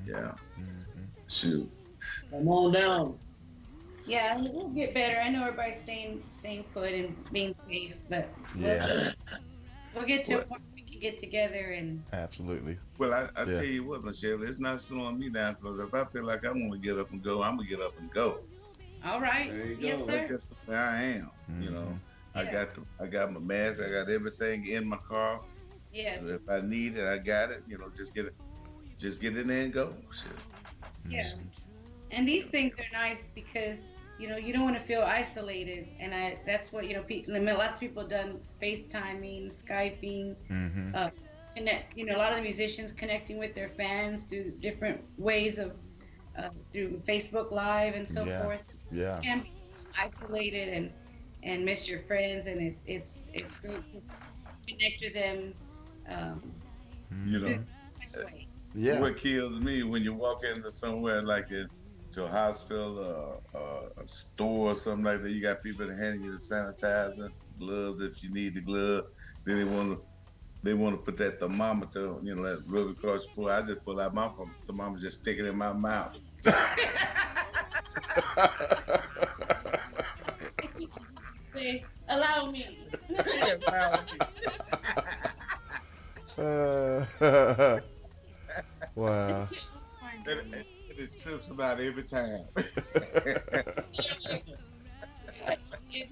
Yeah. Shoot. Come on down. Yeah, we'll get better. I know everybody's staying put and being safe, but Yeah. we'll get to a point where we can get together and. Absolutely. Well, I tell you what, Michelle, it's not slowing me down because if I feel like I want to get up and go, I'm gonna get up and go. All right. There you Yes, go. sir. That's the way I am. Yeah. I got my mask. I got everything in my car. Yes. If I need it, I got it. Just get in there and go. Shit. Yeah. And these things are nice because you don't want to feel isolated, and that's what lots of people have done FaceTiming, Skyping, connect. A lot of the musicians connecting with their fans through different ways of through Facebook Live and so forth. Yeah. You can be isolated and miss your friends, and it's great to connect with them this way. Yeah. What kills me when you walk into somewhere like to a hospital or a store or something like that, you got people that handing you the sanitizer, gloves if you need the glove. Then they want to put that thermometer, that rub across your foot. I just pull out my thermometer, just stick it in my mouth. Say, allow me. Uh, wow. My And goodness. it trips about every time. It's,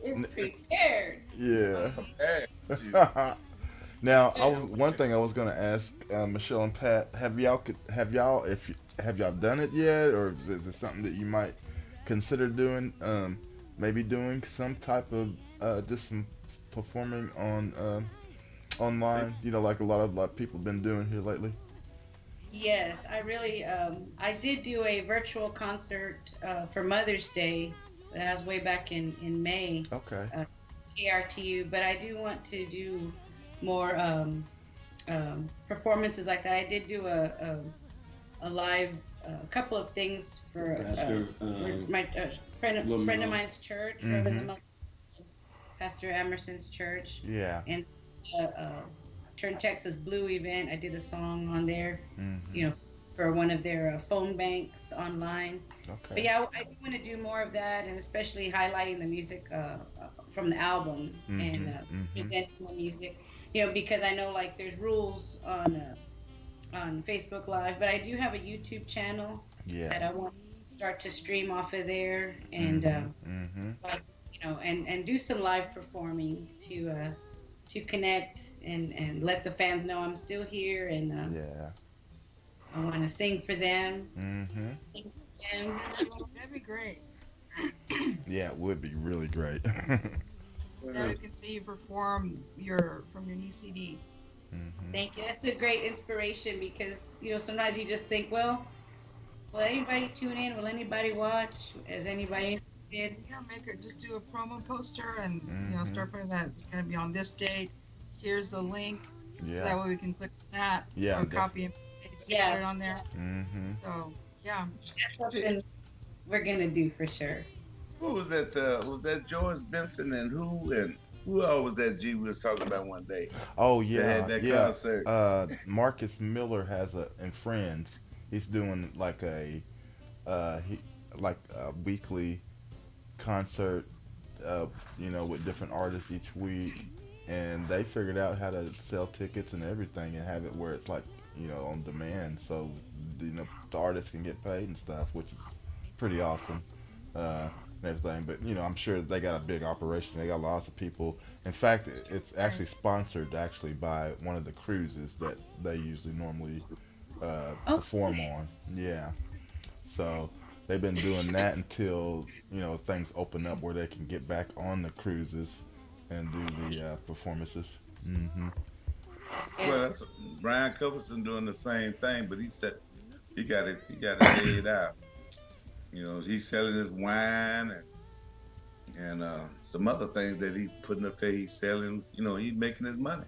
it's prepared. Yeah. Hey, shoot. Now, one thing I was gonna ask Michelle and Pat: have y'all done it yet, or is it something that you might consider doing? Maybe doing some type of just some performing on online. Like a lot of people been doing here lately. Yes, I really, I did do a virtual concert for Mother's Day. That was way back in May, Okay. KRTU, but I do want to do more performances like that. I did do a live, a couple of things for my friend of mine's church, Reverend Mm-hmm. Pastor Emerson's church, Yeah. and Turn Texas Blue event. I did a song on there, Mm-hmm. for one of their phone banks online. But Okay. yeah, I do want to do more of that, and especially highlighting the music from the album and Mm-hmm. presenting the music. Because I know like there's rules on Facebook Live, but I do have a YouTube channel that Yeah. I want to start to stream off of there, and Mm-hmm. like and do some live performing to connect and let the fans know I'm still here, and Yeah. I want to sing for them. Mm-hmm. Sing for them. That'd be great. Yeah, it would be really great. Now we can see you perform from your new CD. Mm-hmm. Thank you. That's a great inspiration because sometimes you just think, well, will anybody tune in? Will anybody watch? Is anybody interested? Yeah, just do a promo poster and Mhm. start putting that it's gonna be on this date. Here's the link. So that Yeah. way we can click that Yeah, or copy and paste Yeah. put it on there. Mm-hmm. So yeah. That's something we're gonna do for sure. Who was that? Was that George Benson and who else was that G we was talking about one day? Oh They yeah, had that yeah. concert. Marcus Miller has and friends. He's doing like he like a weekly concert, with different artists each week, and they figured out how to sell tickets and everything and have it where it's like on demand, so the artists can get paid and stuff, which is pretty awesome. And everything, but I'm sure they got a big operation. They got lots of people. In fact, it's actually sponsored actually by one of the cruises that they usually normally perform on. Yeah, so they've been doing that until things open up where they can get back on the cruises and do the performances. Hmm. Well, that's Brian Cufferson doing the same thing, but he said he got it laid out. He's selling his wine and some other things that he's putting up there. He's selling. He's making his money.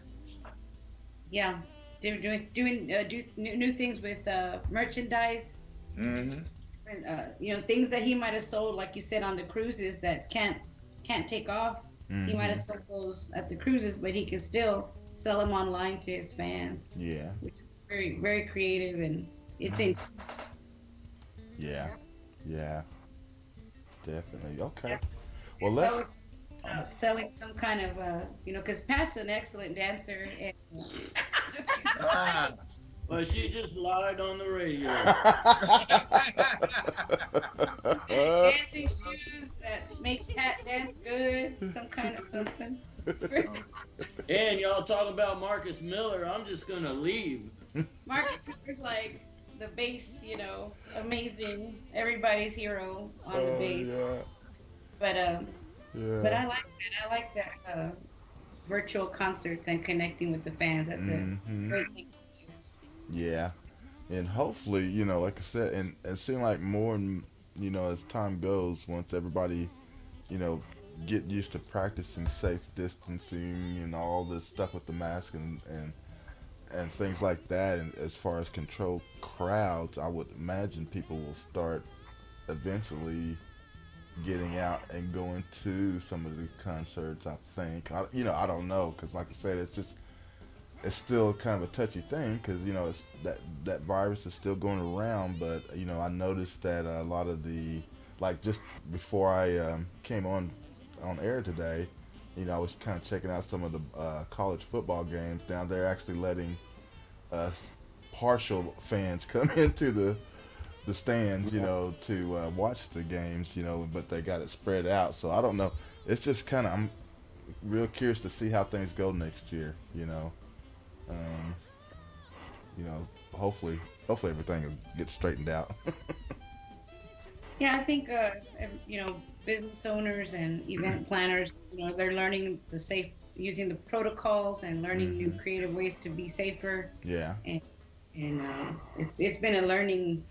Yeah, they're doing do new things with merchandise. Hmm. And, things that he might have sold, like you said, on the cruises that can't take off. He might have sold those at the cruises, but he can still sell them online to his fans. Yeah, Very, very creative, and it's in. yeah, yeah, definitely. Okay, well So, let's. selling some kind of, because Pat's an excellent dancer, and Ah, But she just lied on the radio. dancing shoes that make Pat dance good, some kind of something. And y'all talk about Marcus Miller. I'm just gonna leave. Marcus Miller's like the bass, amazing, everybody's hero on the Oh bass. yeah, But yeah. I like that. I like that virtual concerts and connecting with the fans. That's Mhm. a great thing. Yeah, and hopefully, like I said, and it seems like more and as time goes, once everybody, you know, get used to practicing safe distancing and all this stuff with the mask and things like that, and as far as control crowds, I would imagine people will start eventually, getting out and going to some of the concerts. I think I don't know because, like I said, it's still kind of a touchy thing because it's that virus is still going around. But I noticed that a lot of the like just before I came on air today, I was kind of checking out some of the college football games. Now they're actually letting us partial fans come into the stands, to watch the games, but they got it spread out. So I don't know. It's just kind of I'm real curious to see how things go next year. Um, hopefully everything will get straightened out. Yeah, I think business owners and event planners, they're learning the safe using the protocols and learning new creative ways to be safer. Yeah. And it's been a learning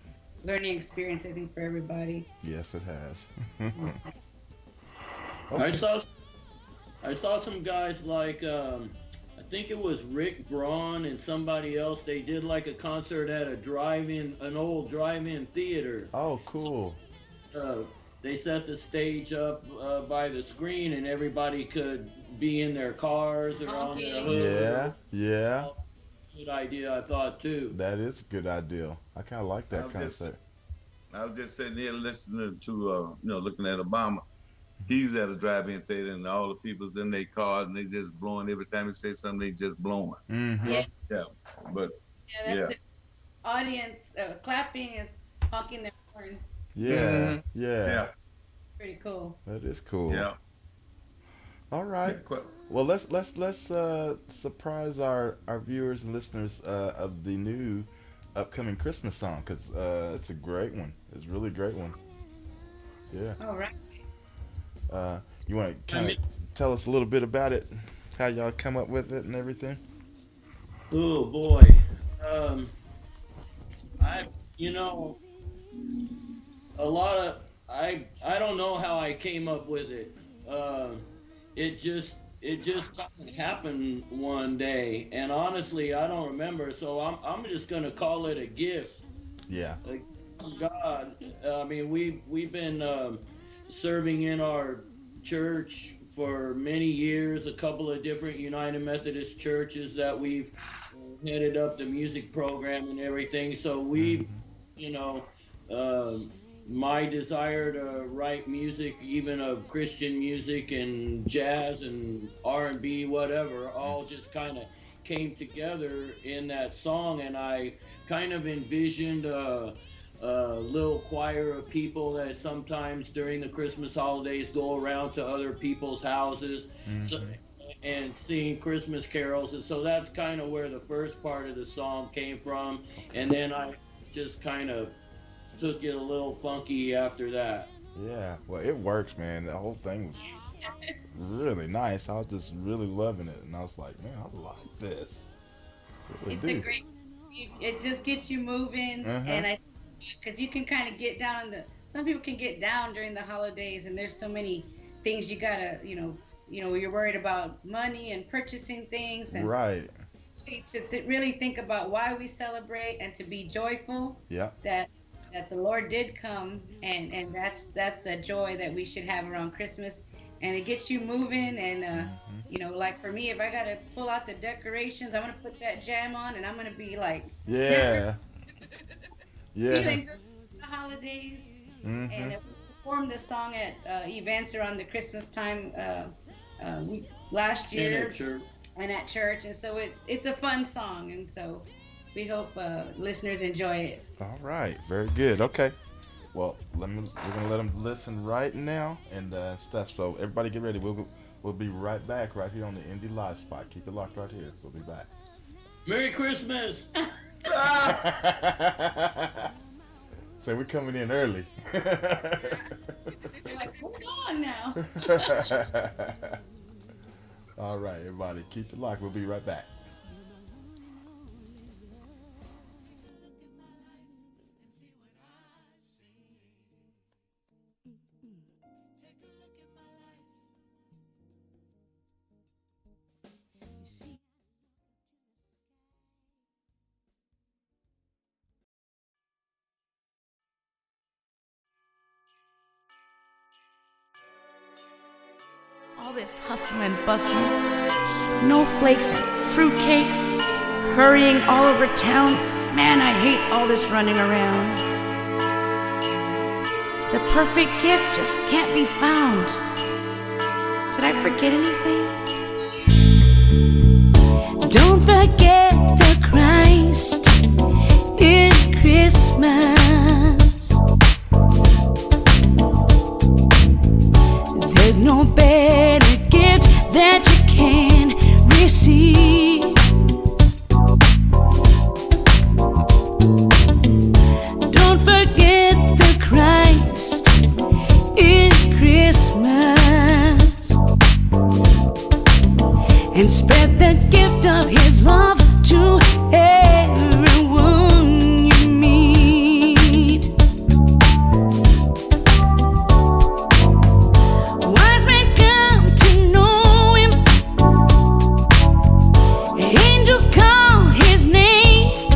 experience, I think, for everybody. Yes, it has. I Okay. saw I saw some guys like I think it was Rick Braun and somebody else. They did like a concert at an old drive-in theater. Oh, cool. Uh, they set the stage up by the screen, and everybody could be in their cars or on their Yeah, hood. yeah. Good idea, I thought too. That is a good idea. I kind of like I that was just concept. I was just sitting here listening to looking at Obama. He's at a drive-in theater and all the people's in their cars and they just blowing every time he says something. They just blowing. Mm-hmm. Yeah, Yeah, but yeah, yeah. that's it. Audience clapping is honking their horns. Yeah, Hmm. yeah. Yeah, Pretty cool. That is cool. yeah, All yeah. right. Well, let's surprise our viewers and listeners of the new upcoming Christmas song because it's a great one. It's a really great one. Yeah. All right. You want to I kind mean, of tell us a little bit about it, how y'all come up with it and everything? oh boy. Um, I, you know, a lot of I don't know how I came up with it. It just kind of happened one day, and honestly, I don't remember. So I'm just gonna call it a gift. Yeah. A gift from God. I mean, we've been serving in our church for many years. A couple of different United Methodist churches that we've headed up the music program and everything. So we, Mm-hmm. you know, uh, my desire to write music, even of Christian music and jazz and R&B, whatever, all just kind of came together in that song, and I kind of envisioned a little choir of people that sometimes during the Christmas holidays go around to other people's houses. So, Mm-hmm. and sing Christmas carols, and so that's kind of where the first part of the song came from, and then I just kind of took it a little funky after that. Yeah. Well, it works, man. The whole thing was really nice. I was just really loving it, and I was like, man, I like this. Really It's a do. great. It just gets you moving, Uh-huh. and because you can kind of get down in the. Some people can get down during the holidays, and there's so many things you gotta, you're worried about money and purchasing things, and Right. really think about why we celebrate and to be joyful Yeah. that the Lord did come, and that's the joy that we should have around Christmas, and it gets you moving, and Mm-hmm. like for me, if I gotta pull out the decorations, I'm gonna put that jam on, and I'm gonna be like Yeah. Yeah. feeling good for the holidays. Mm-hmm. And we performed this song at events around the Christmas time last And year at church. and at church, and so it's a fun song, and so we hope listeners enjoy it. All right. Very good. Okay. Well, we're gonna let them listen right now and stuff. So everybody get ready. We'll be right back right here on the Indie Live spot. Keep it locked right here. We'll be back. Merry Christmas! So we're coming in early. You're like, hold on now. All right, everybody, keep it locked. We'll be right back. this hustle and bustle, snowflakes and fruitcakes, hurrying all over town. Man, I hate all this running around. The perfect gift just can't be found. Did I forget anything? Don't forget the Christ in Christmas. There's no better gift that you can receive. Don't forget the Christ in Christmas, and spread the gift of His love to everyone you meet. Wise men come to know Him, angels call His name.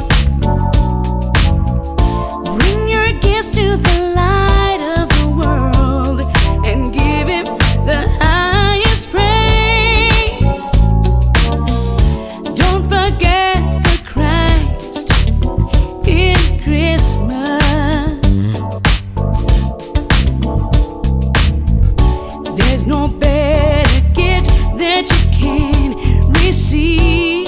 Bring your gifts to the light of the world and give Him the highest praise. Don't forget the Christ in Christmas. There's no better gift that you can receive.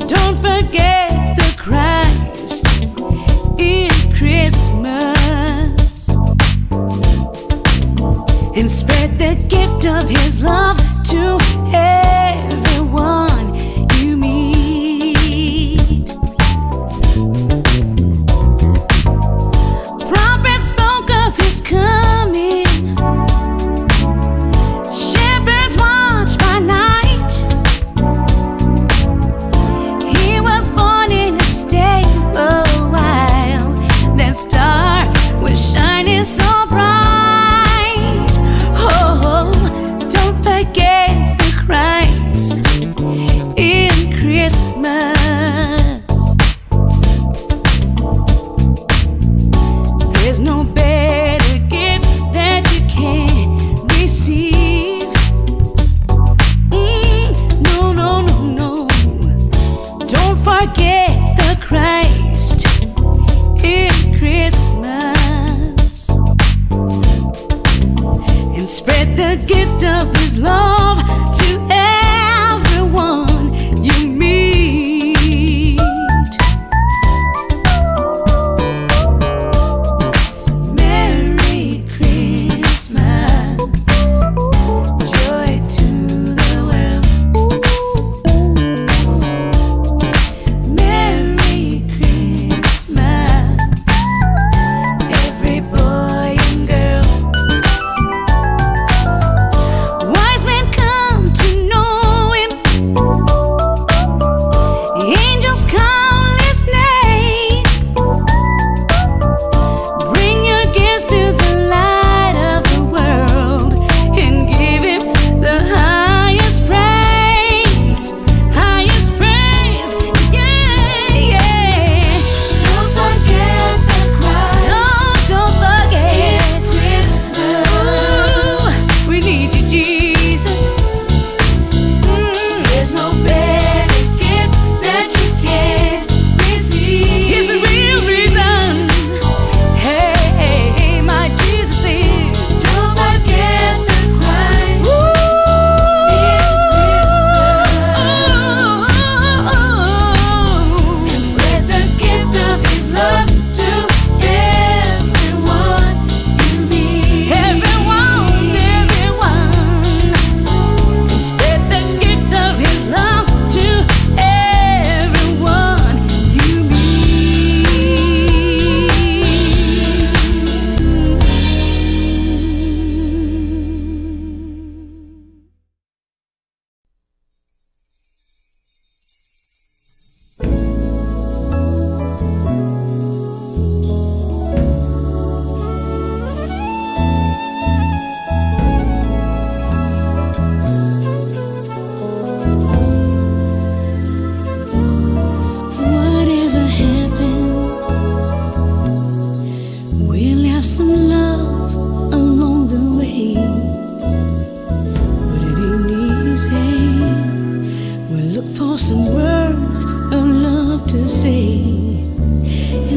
Don't forget the Christ in Christmas, and spread the gift of His love to everyone you meet. Prophet spoke of His coming. Shepherds watch by night. He was born in a stable while that star was shining so bright. Oh, don't forget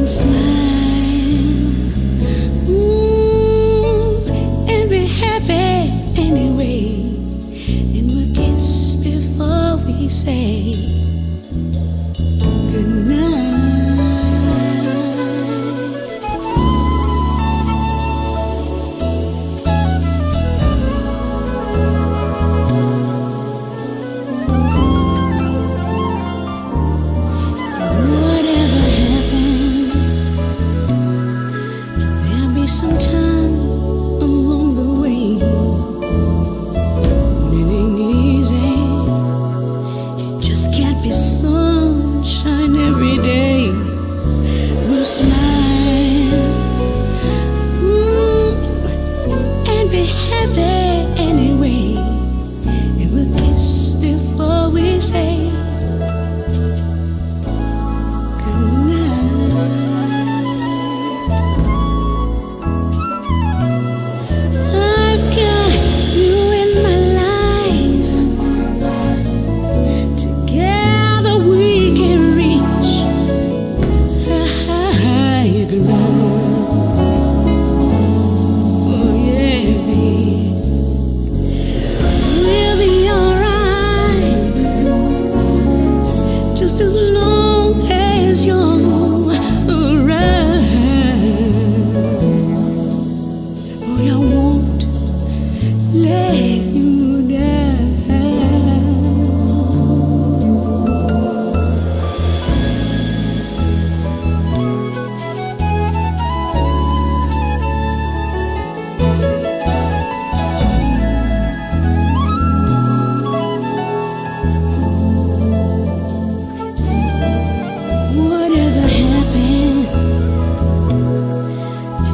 smile, and be happy anyway. And we'll kiss before we say goodnight. Whatever happens, there'll be some time along the way. It ain't easy, it just can't be sunshine every day. We'll smile, and be happy anyway. And we'll kiss before we say I've got you in my life. Together we can reach higher ground. Oh yeah, dear. We'll be alright, just as long as you're around. Oh, I won't let you down. Whatever happens,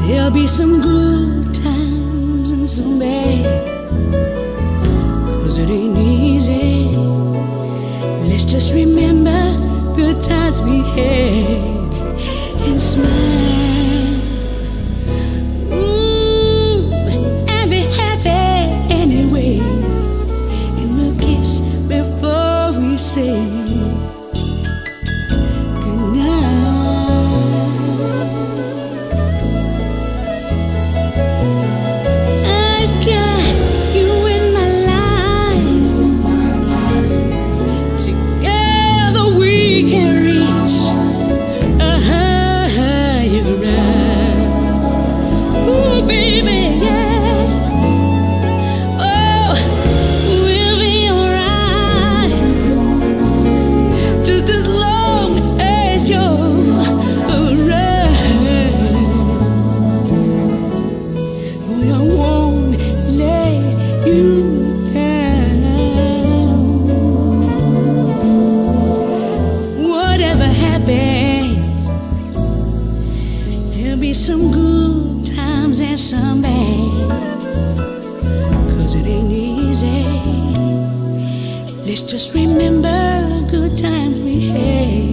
there'll be some good times and some bad. 'Cause it ain't easy. Let's just remember good times we had and smile. And be happy anyway. And we'll kiss before we say I've got you in my life. Together we can reach a higher ground. Ooh, baby, yeah. Oh, we'll be alright, just as long as you're around. I won't let you down. Whatever happens, there'll be some good times and some bad. 'Cause it ain't easy. Let's just remember good times we had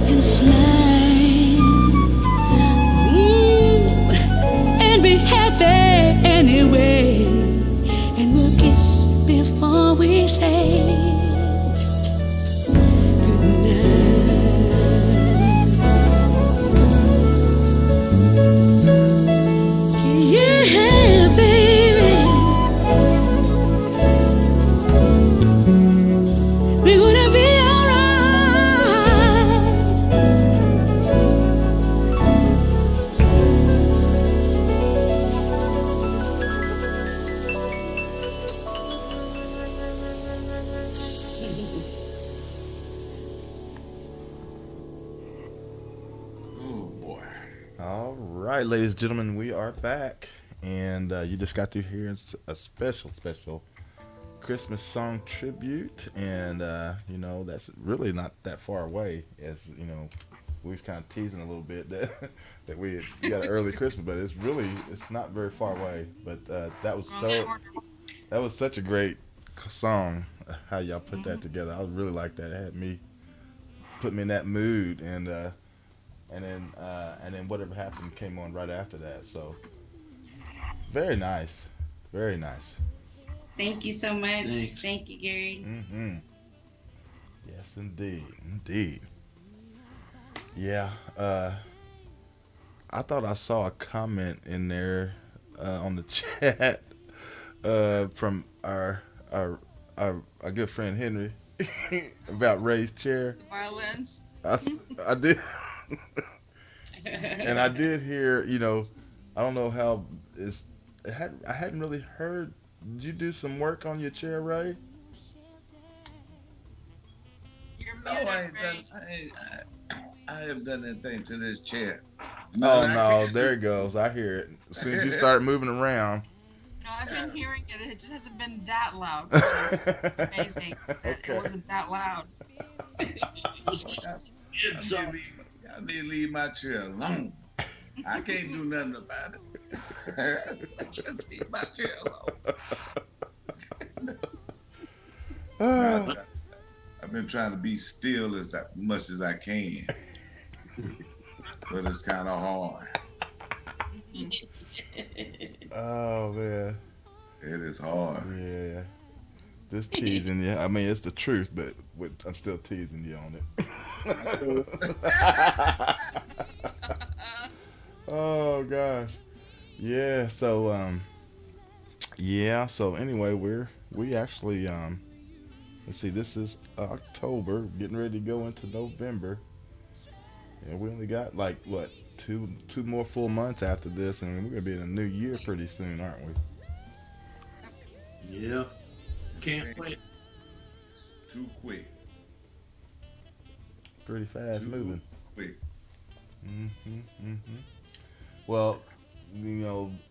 and smile. And be happy anyway. And we'll kiss before we say goodnight. Yeah, baby. We're gonna be alright. Oh boy. All right, ladies and gentlemen, we are back, and you just got to hear a special Christmas song tribute, and you know, that's really not that far away. As you know, we was kind of teasing a little bit that that we got an early Christmas, but it's not very far away. But that was such a great song. How y'all put that together, I really like that. It had me, put me in that mood, and then whatever happened came on right after that. So very nice, very nice. Thank you so much. Thanks. Thank you, Gary. Mm-hmm. Yes, indeed, indeed. Yeah. I thought I saw a comment in there on the chat from our good friend Henry about Ray's chair. The violins. I, I did, and I did hear. I don't know how it's. I hadn't really heard. Did you do some work on your chair, Ray? You're No, muted, I ain't done. Ray. I haven't done anything to this chair. Oh I no, can't. there it goes. I hear it. As soon as you start moving around. No, I've been hearing it. It just hasn't been that loud. Which is amazing that Okay. it wasn't that loud. Y'all need to leave my chair alone. I can't do nothing about it. Leave my chair alone. I've been trying to be still as much as I can, but it's kind of hard. Oh man. It is hard. Yeah. This teasing you. I mean, it's the truth, but I'm still teasing you on it. Oh gosh. Yeah. So yeah. So anyway, we actually let's see. This is October, getting ready to go into November, and we only got like what two more full months after this, and we're gonna be in a new year pretty soon, aren't we? Yeah. Can't wait. Too quick. Pretty fast Too moving. quick. Well,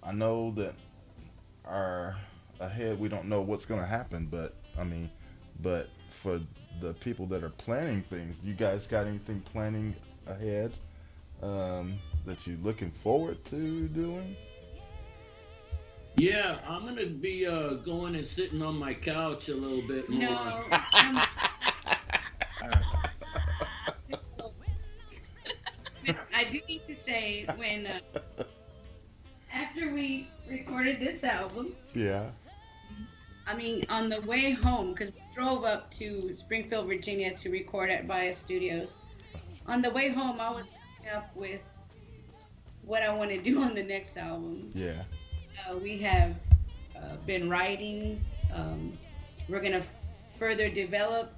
I know that our ahead, we don't know what's going to happen, but but for the people that are planning things, you guys got anything planning ahead that you're looking forward to doing? Yeah, I'm gonna be going and sitting on my couch a little bit more. No. I do need to say when after we recorded this album, Yeah. I mean on the way home because we drove up to Springfield, Virginia to record at Bias Studios. On the way home, I was coming up with what I want to do on the next album. Yeah. We have been writing. We're gonna further develop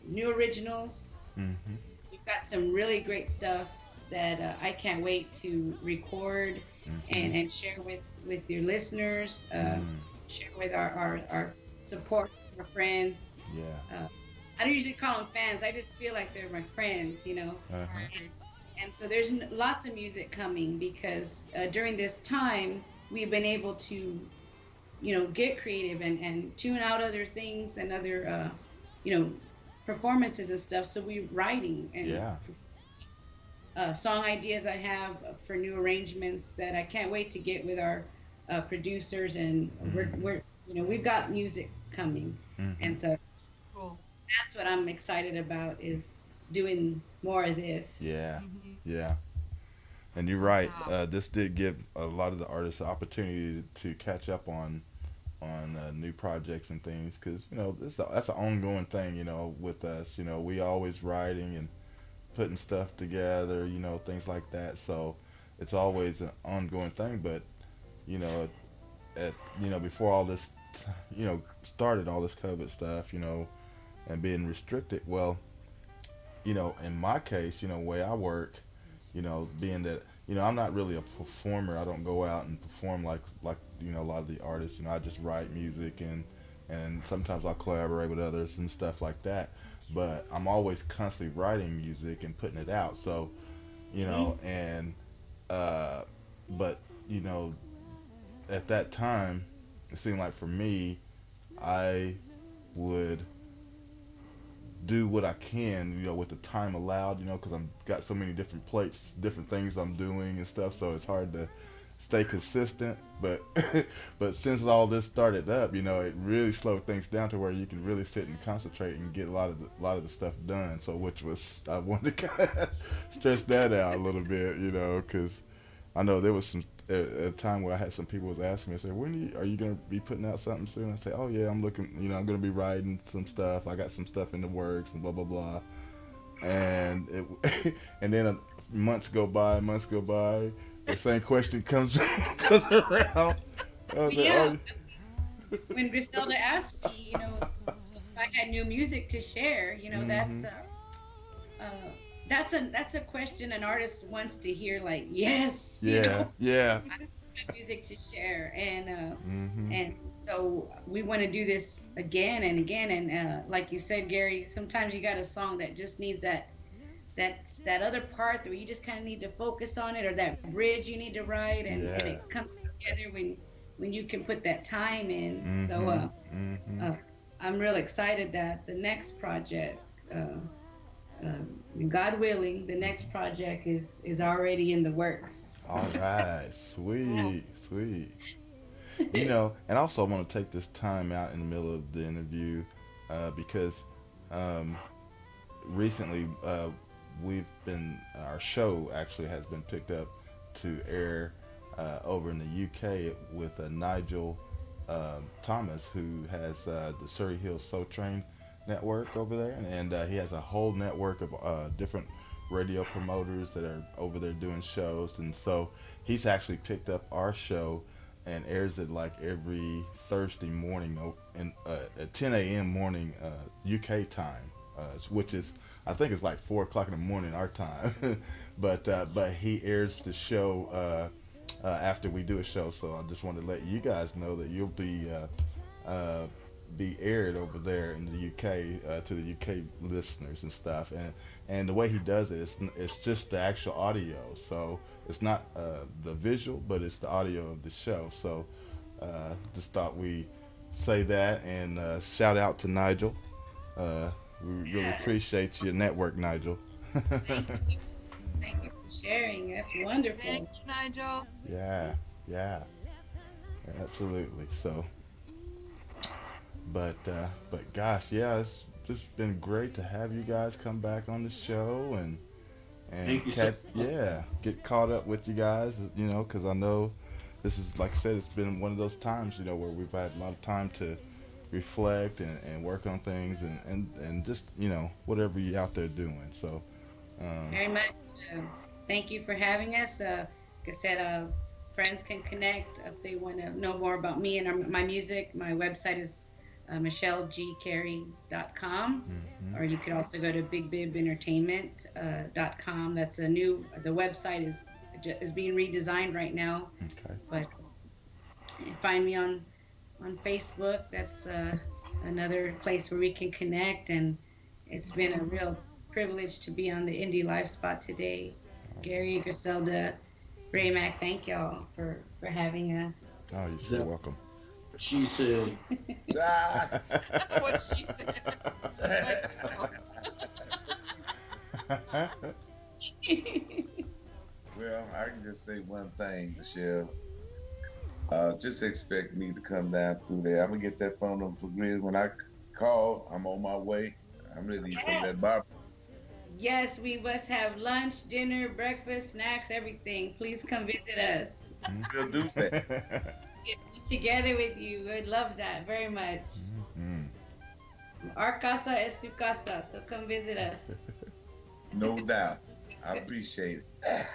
new originals. Mm-hmm. We've got some really great stuff that I can't wait to record and share with your listeners. Share with our support, our friends. Yeah. I don't usually call them fans. I just feel like they're my friends, Uh-huh. And so there's lots of music coming because during this time we've been able to, get creative and tune out other things and other, performances and stuff. So we're writing and song ideas I have for new arrangements that I can't wait to get with our producers, and we've got music coming, and so Cool. that's what I'm excited about is doing more of this. Yeah. Yeah. And you're right. This did give a lot of the artists the opportunity to catch up on new projects and things, because that's an ongoing thing. With us, we always writing and putting stuff together. Things like that. So it's always an ongoing thing. But before all this, started all this COVID stuff, and being restricted. Well, in my case, way I work, being that, I'm not really a performer. I don't go out and perform like a lot of the artists. I just write music and sometimes I'll collaborate with others and stuff like that. But I'm always constantly writing music and putting it out. So, and but at that time, it seemed like for me, I would do what I can, with the time allowed, because I'm got so many different plates, different things I'm doing and stuff, so it's hard to stay consistent. But but since all this started up, it really slowed things down to where you can really sit and concentrate and get a lot of the stuff done. So which was, I wanted to kind of stress that out a little bit, because I know there was a time where I had some people was asking me, I said, when are you going to be putting out something soon? I say, oh yeah, I'm looking, I'm going to be writing some stuff. I got some stuff in the works and blah, blah, blah. and it, and then months go by, the same question comes comes around. I was like, Yeah, oh, when Griselda asked me, if I had new music to share, uh, that's a question an artist wants to hear. Like, yes, yeah, yeah. I have music to share, Mm-hmm. and so we want to do this again and again. And like you said, Gary, sometimes you got a song that just needs that other part where you just kind of need to focus on it, or that bridge you need to write, and Yeah. it comes together when you can put that time in. So Mm-hmm. Mm-hmm. I'm real excited that the next project, God willing, the next project is already in the works. All right, sweet, sweet. And also I want to take this time out in the middle of the interview because um, recently our show actually has been picked up to air over in the UK with Nigel Thomas, who has the Surrey Hills Soul Train network over there, and he has a whole network of different radio promoters that are over there doing shows, and so he's actually picked up our show and airs it like every Thursday morning at 10 a.m. morning UK time, which is I think it's like 4 o'clock in the morning our time, but he airs the show after we do a show. So I just wanted to let you guys know that you'll be aired over there in the UK to the UK listeners and stuff. And the way he does it, it's just the actual audio. So it's not the visual, but it's the audio of the show. So just thought we say that and shout out to Nigel. We really appreciate your network, Nigel. Thank you for sharing. That's wonderful. Thank you, Nigel. Yeah, yeah, absolutely. So, but gosh, yeah, it's just been great to have you guys come back on the show and Thank you so much. get caught up with you guys, because I know this is, like I said, it's been one of those times, where we've had a lot of time to reflect and work on things and just, whatever you're out there doing. So, Very much. Thank you for having us. Like I said, friends can connect if they want to know more about me and my music. My website is MiChelleGCarey.com, or you could also go to BigBibEntertainment.com. That's the website is being redesigned right now. okay. But find me on Facebook. That's another place where we can connect, and it's been a real privilege to be on the Indie Live Spot today. Gary, Griselda, Ray Mac, thank y'all for having us. Oh, you're so welcome. She said, What she said. Well, I can just say one thing, Michelle. Just expect me to come down through there. I'm gonna get that phone number for Grizz. When I call, I'm on my way. I'm ready to eat some of that barbecue. Yes, we must have lunch, dinner, breakfast, snacks, everything. Please come visit us. We'll do that. Get together with you. We'd love that very much. Our casa es su casa, so come visit us. No doubt. I appreciate it.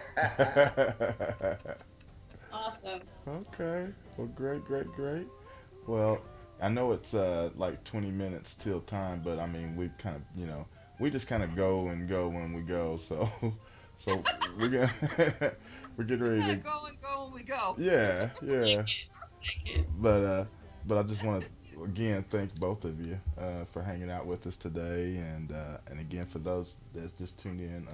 Awesome. Okay. Well, great. Well, I know it's like 20 minutes till time, but I mean, we kind of, we just kind of go when we go. So we're gonna we're getting ready to Go when we go. yeah. But I just want to again thank both of you for hanging out with us today, and again for those that just tuned in.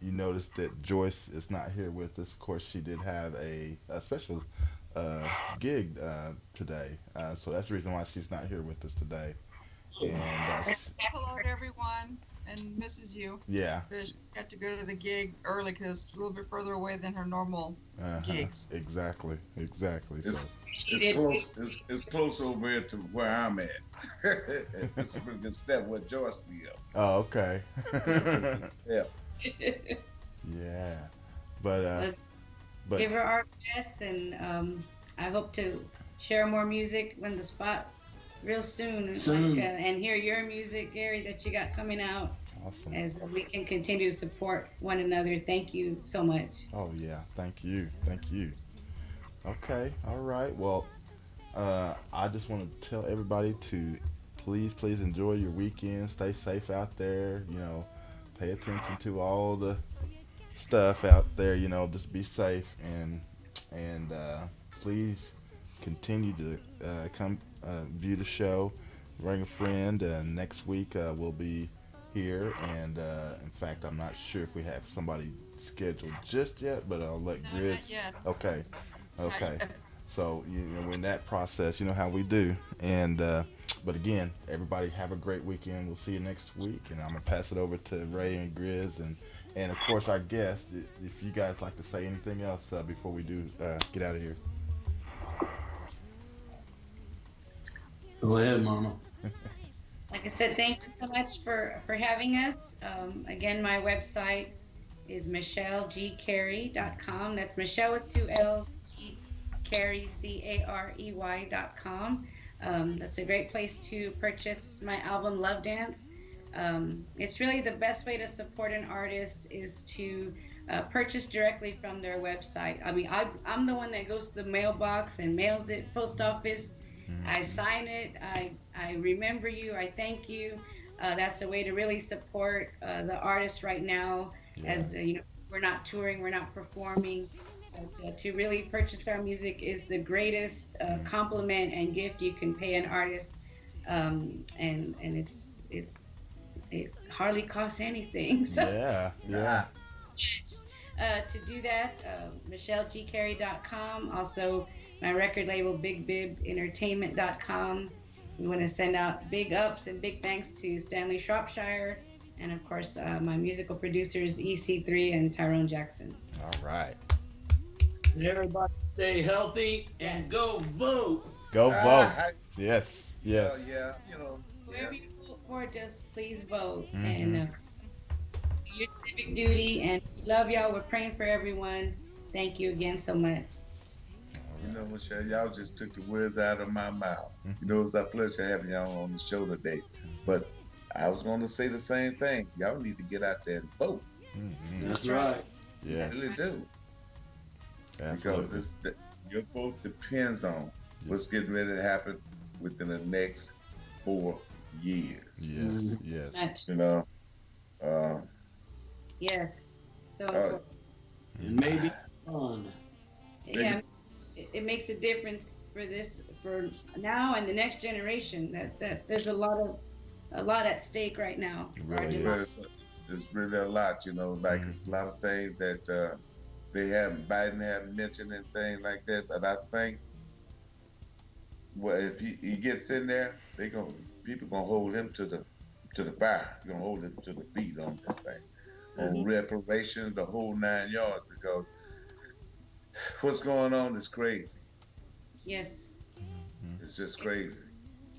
You noticed that Joyce is not here with us. Of course, she did have a special gig today, so that's the reason why she's not here with us today. And Hello to everyone and misses you. yeah, She got to go to the gig early because it's a little bit further away than her normal gigs. exactly. It's, So it's close. It's close over here to where I'm at. It's a pretty good step where Joyce lives. oh, okay. Yeah. Yeah, but Give her our best, and I hope to share more music when the spot real soon. Soon. And hear your music, Gary, that you got coming out. Awesome. as we can continue to support one another. Thank you so much. Oh yeah, thank you, thank you. Okay, all right. Well, I just want to tell everybody to please enjoy your weekend. Stay safe out there. Pay attention to all the stuff out there. Just be safe and please continue to come view the show. Bring a friend. Next week we'll be here, and in fact, I'm not sure if we have somebody scheduled just yet, but I'll let No, Grizz. not yet. Okay, Not okay. yet. So we're in that process. You know how we do, and but again, everybody have a great weekend. We'll see you next week, and I'm gonna pass it over to Ray and Grizz, and of course our guest. If you guys like to say anything else before we do get out of here. Go ahead, Mama. Like I said, thank you so much for having us. Again, my website is MiChelleGCarey.com. That's Michelle with two L's, Carey, Carey.com. That's a great place to purchase my album Love Dance. It's really the best way to support an artist is to purchase directly from their website. I mean, I'm the one that goes to the mailbox and mails it, post office. I sign it. I remember you. I thank you. That's a way to really support the artist right now. Yeah. As we're not touring, we're not performing. But, to really purchase our music is the greatest compliment and gift you can pay an artist, and it hardly costs anything. So Yeah. to do that, MichelleGCarey.com. Also, my record label, BigBibEntertainment.com. We want to send out big ups and big thanks to Stanley Shropshire, and of course, my musical producers, EC3 and Tyrone Jackson. All right. Everybody stay healthy and go vote. Go vote. Yes. Yeah, Yes. yeah, Whoever you vote for, just please vote. Mhm. And do your civic duty. And we love y'all. We're praying for everyone. Thank you again so much. Michelle, y'all just took the words out of my mouth. It's a pleasure having y'all on the show today. But I was going to say the same thing. Y'all need to get out there and vote. Mm-hmm. That's right. Yes. You really do. Absolutely. Because your vote depends on what's getting ready to happen within the next 4 years. Yes. Yes. Much. Yes. So important. And maybe fun. Yeah, it makes a difference for now and the next generation. That there's a lot at stake right now. for our Really is. democracy. It's really a lot, like it's a lot of things that Biden haven't mentioned and things like that. But I think, well, if he gets in there, people gonna hold him to the fire. Gonna hold him to the feet on this thing, on reparations, the whole 9 yards. Because what's going on is crazy. Yes. It's just crazy.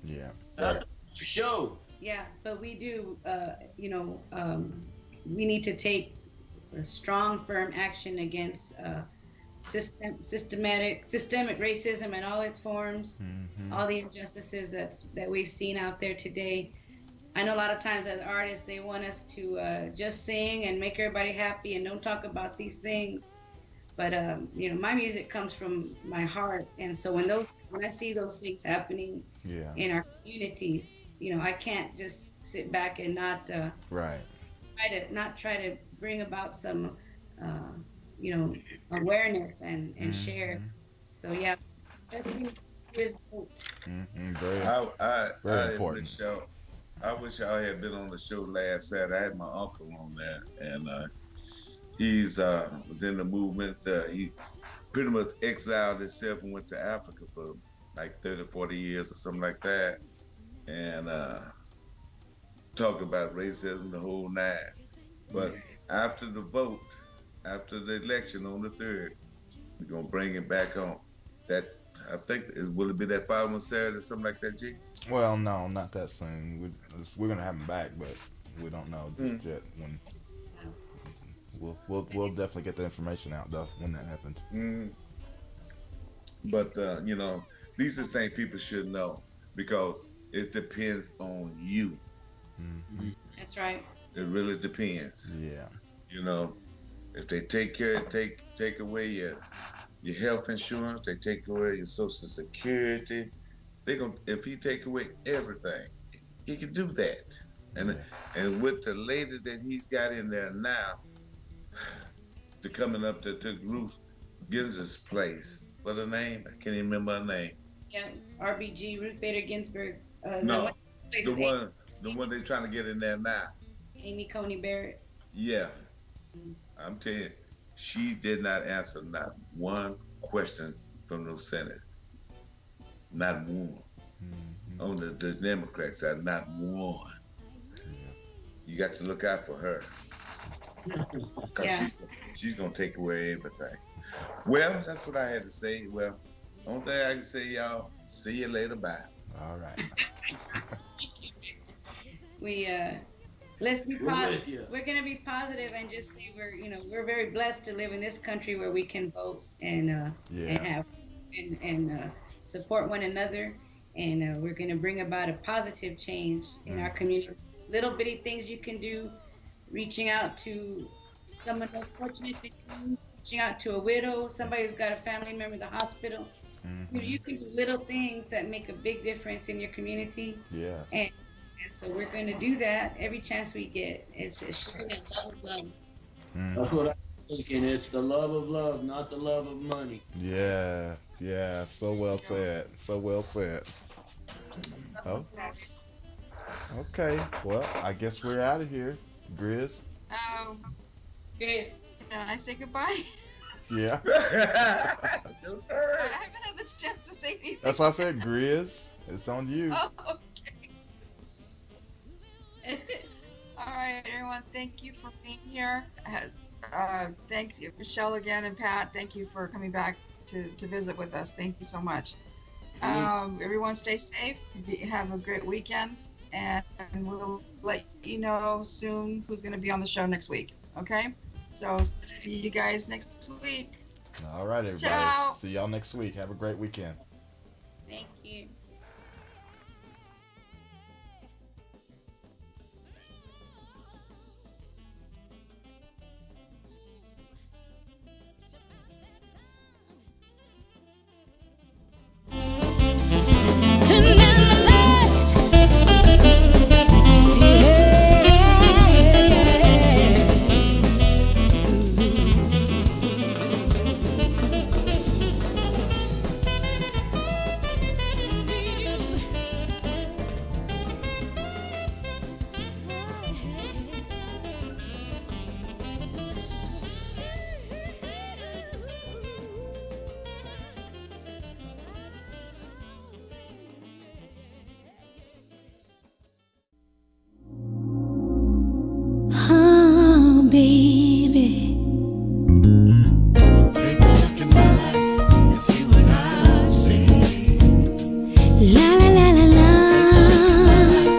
Yeah. That's a show. Yeah, but we do. We need to take a strong, firm action against systemic racism in all its forms, all the injustices that we've seen out there today. I know a lot of times as artists, they want us to just sing and make everybody happy and don't talk about these things. But my music comes from my heart, and so when I see those things happening in our communities, I can't just sit back and not Right. try to bring about some awareness and share. So yeah, let's vote. Very, I important. Michelle, I wish y'all had been on the show last Saturday. I had my uncle on there, and he's was in the movement. He pretty much exiled himself and went to Africa for like 30, 40 years or something like that, and talked about racism, the whole nine. But after the vote, after the election on the 3rd, we're gonna bring it back on. I think will it be that following Saturday or something like that, G? Well, no, not that soon. We're gonna have him back, but we don't know just yet when. We'll definitely get the information out though when that happens. But these are things people should know because it depends on you. That's right. It really depends. Yeah. You know, if they take away your health insurance, they take away your social security. They gonna if he take away everything, he can do that. And Yeah. and with the lady that he's got in there now, to coming up to Ruth Ginsburg's place. What her name? I can't even remember her name. Yeah, RBG, Ruth Bader Ginsburg. No, Place the one the one they trying to get in there now. Amy Coney Barrett. Yeah, I'm telling you, she did not answer not one question from the Senate. Not one. On the Democrat side, not one. You got to look out for her. Because Yeah. she's going to take away everything. Well, that's what I had to say. Well, only thing I can say, y'all, see you later. Bye. All right. We let's be We're positive. with you. We're gonna be positive and just say we're very blessed to live in this country where we can vote and have and support one another, and we're gonna bring about a positive change in our community. Little bitty things you can do, reaching out to someone less fortunate than you, reaching out to a widow, somebody who's got a family member in the hospital. You can do little things that make a big difference in your community. Yeah. And so we're going to do that every chance we get. It's sharing that love of love. That's what I'm thinking. It's the love of love, not the love of money. Yeah. Yeah. So well said. So well said. Oh. Okay. Well, I guess we're out of here, Grizz. Yes. Can I say goodbye? Yeah. I haven't had the chance to say anything. That's why I said, Grizz. It's on you. Oh, okay. All right, everyone. Thank you for being here. Thanks, MiChelle, again, and Pat. Thank you for coming back to visit with us. Thank you so much. Everyone, stay safe. Have a great weekend, and we'll let you know soon who's going to be on the show next week. Okay? So see you guys next week. All right, everybody. Ciao. See y'all next week. Have a great weekend. Thank you. Baby.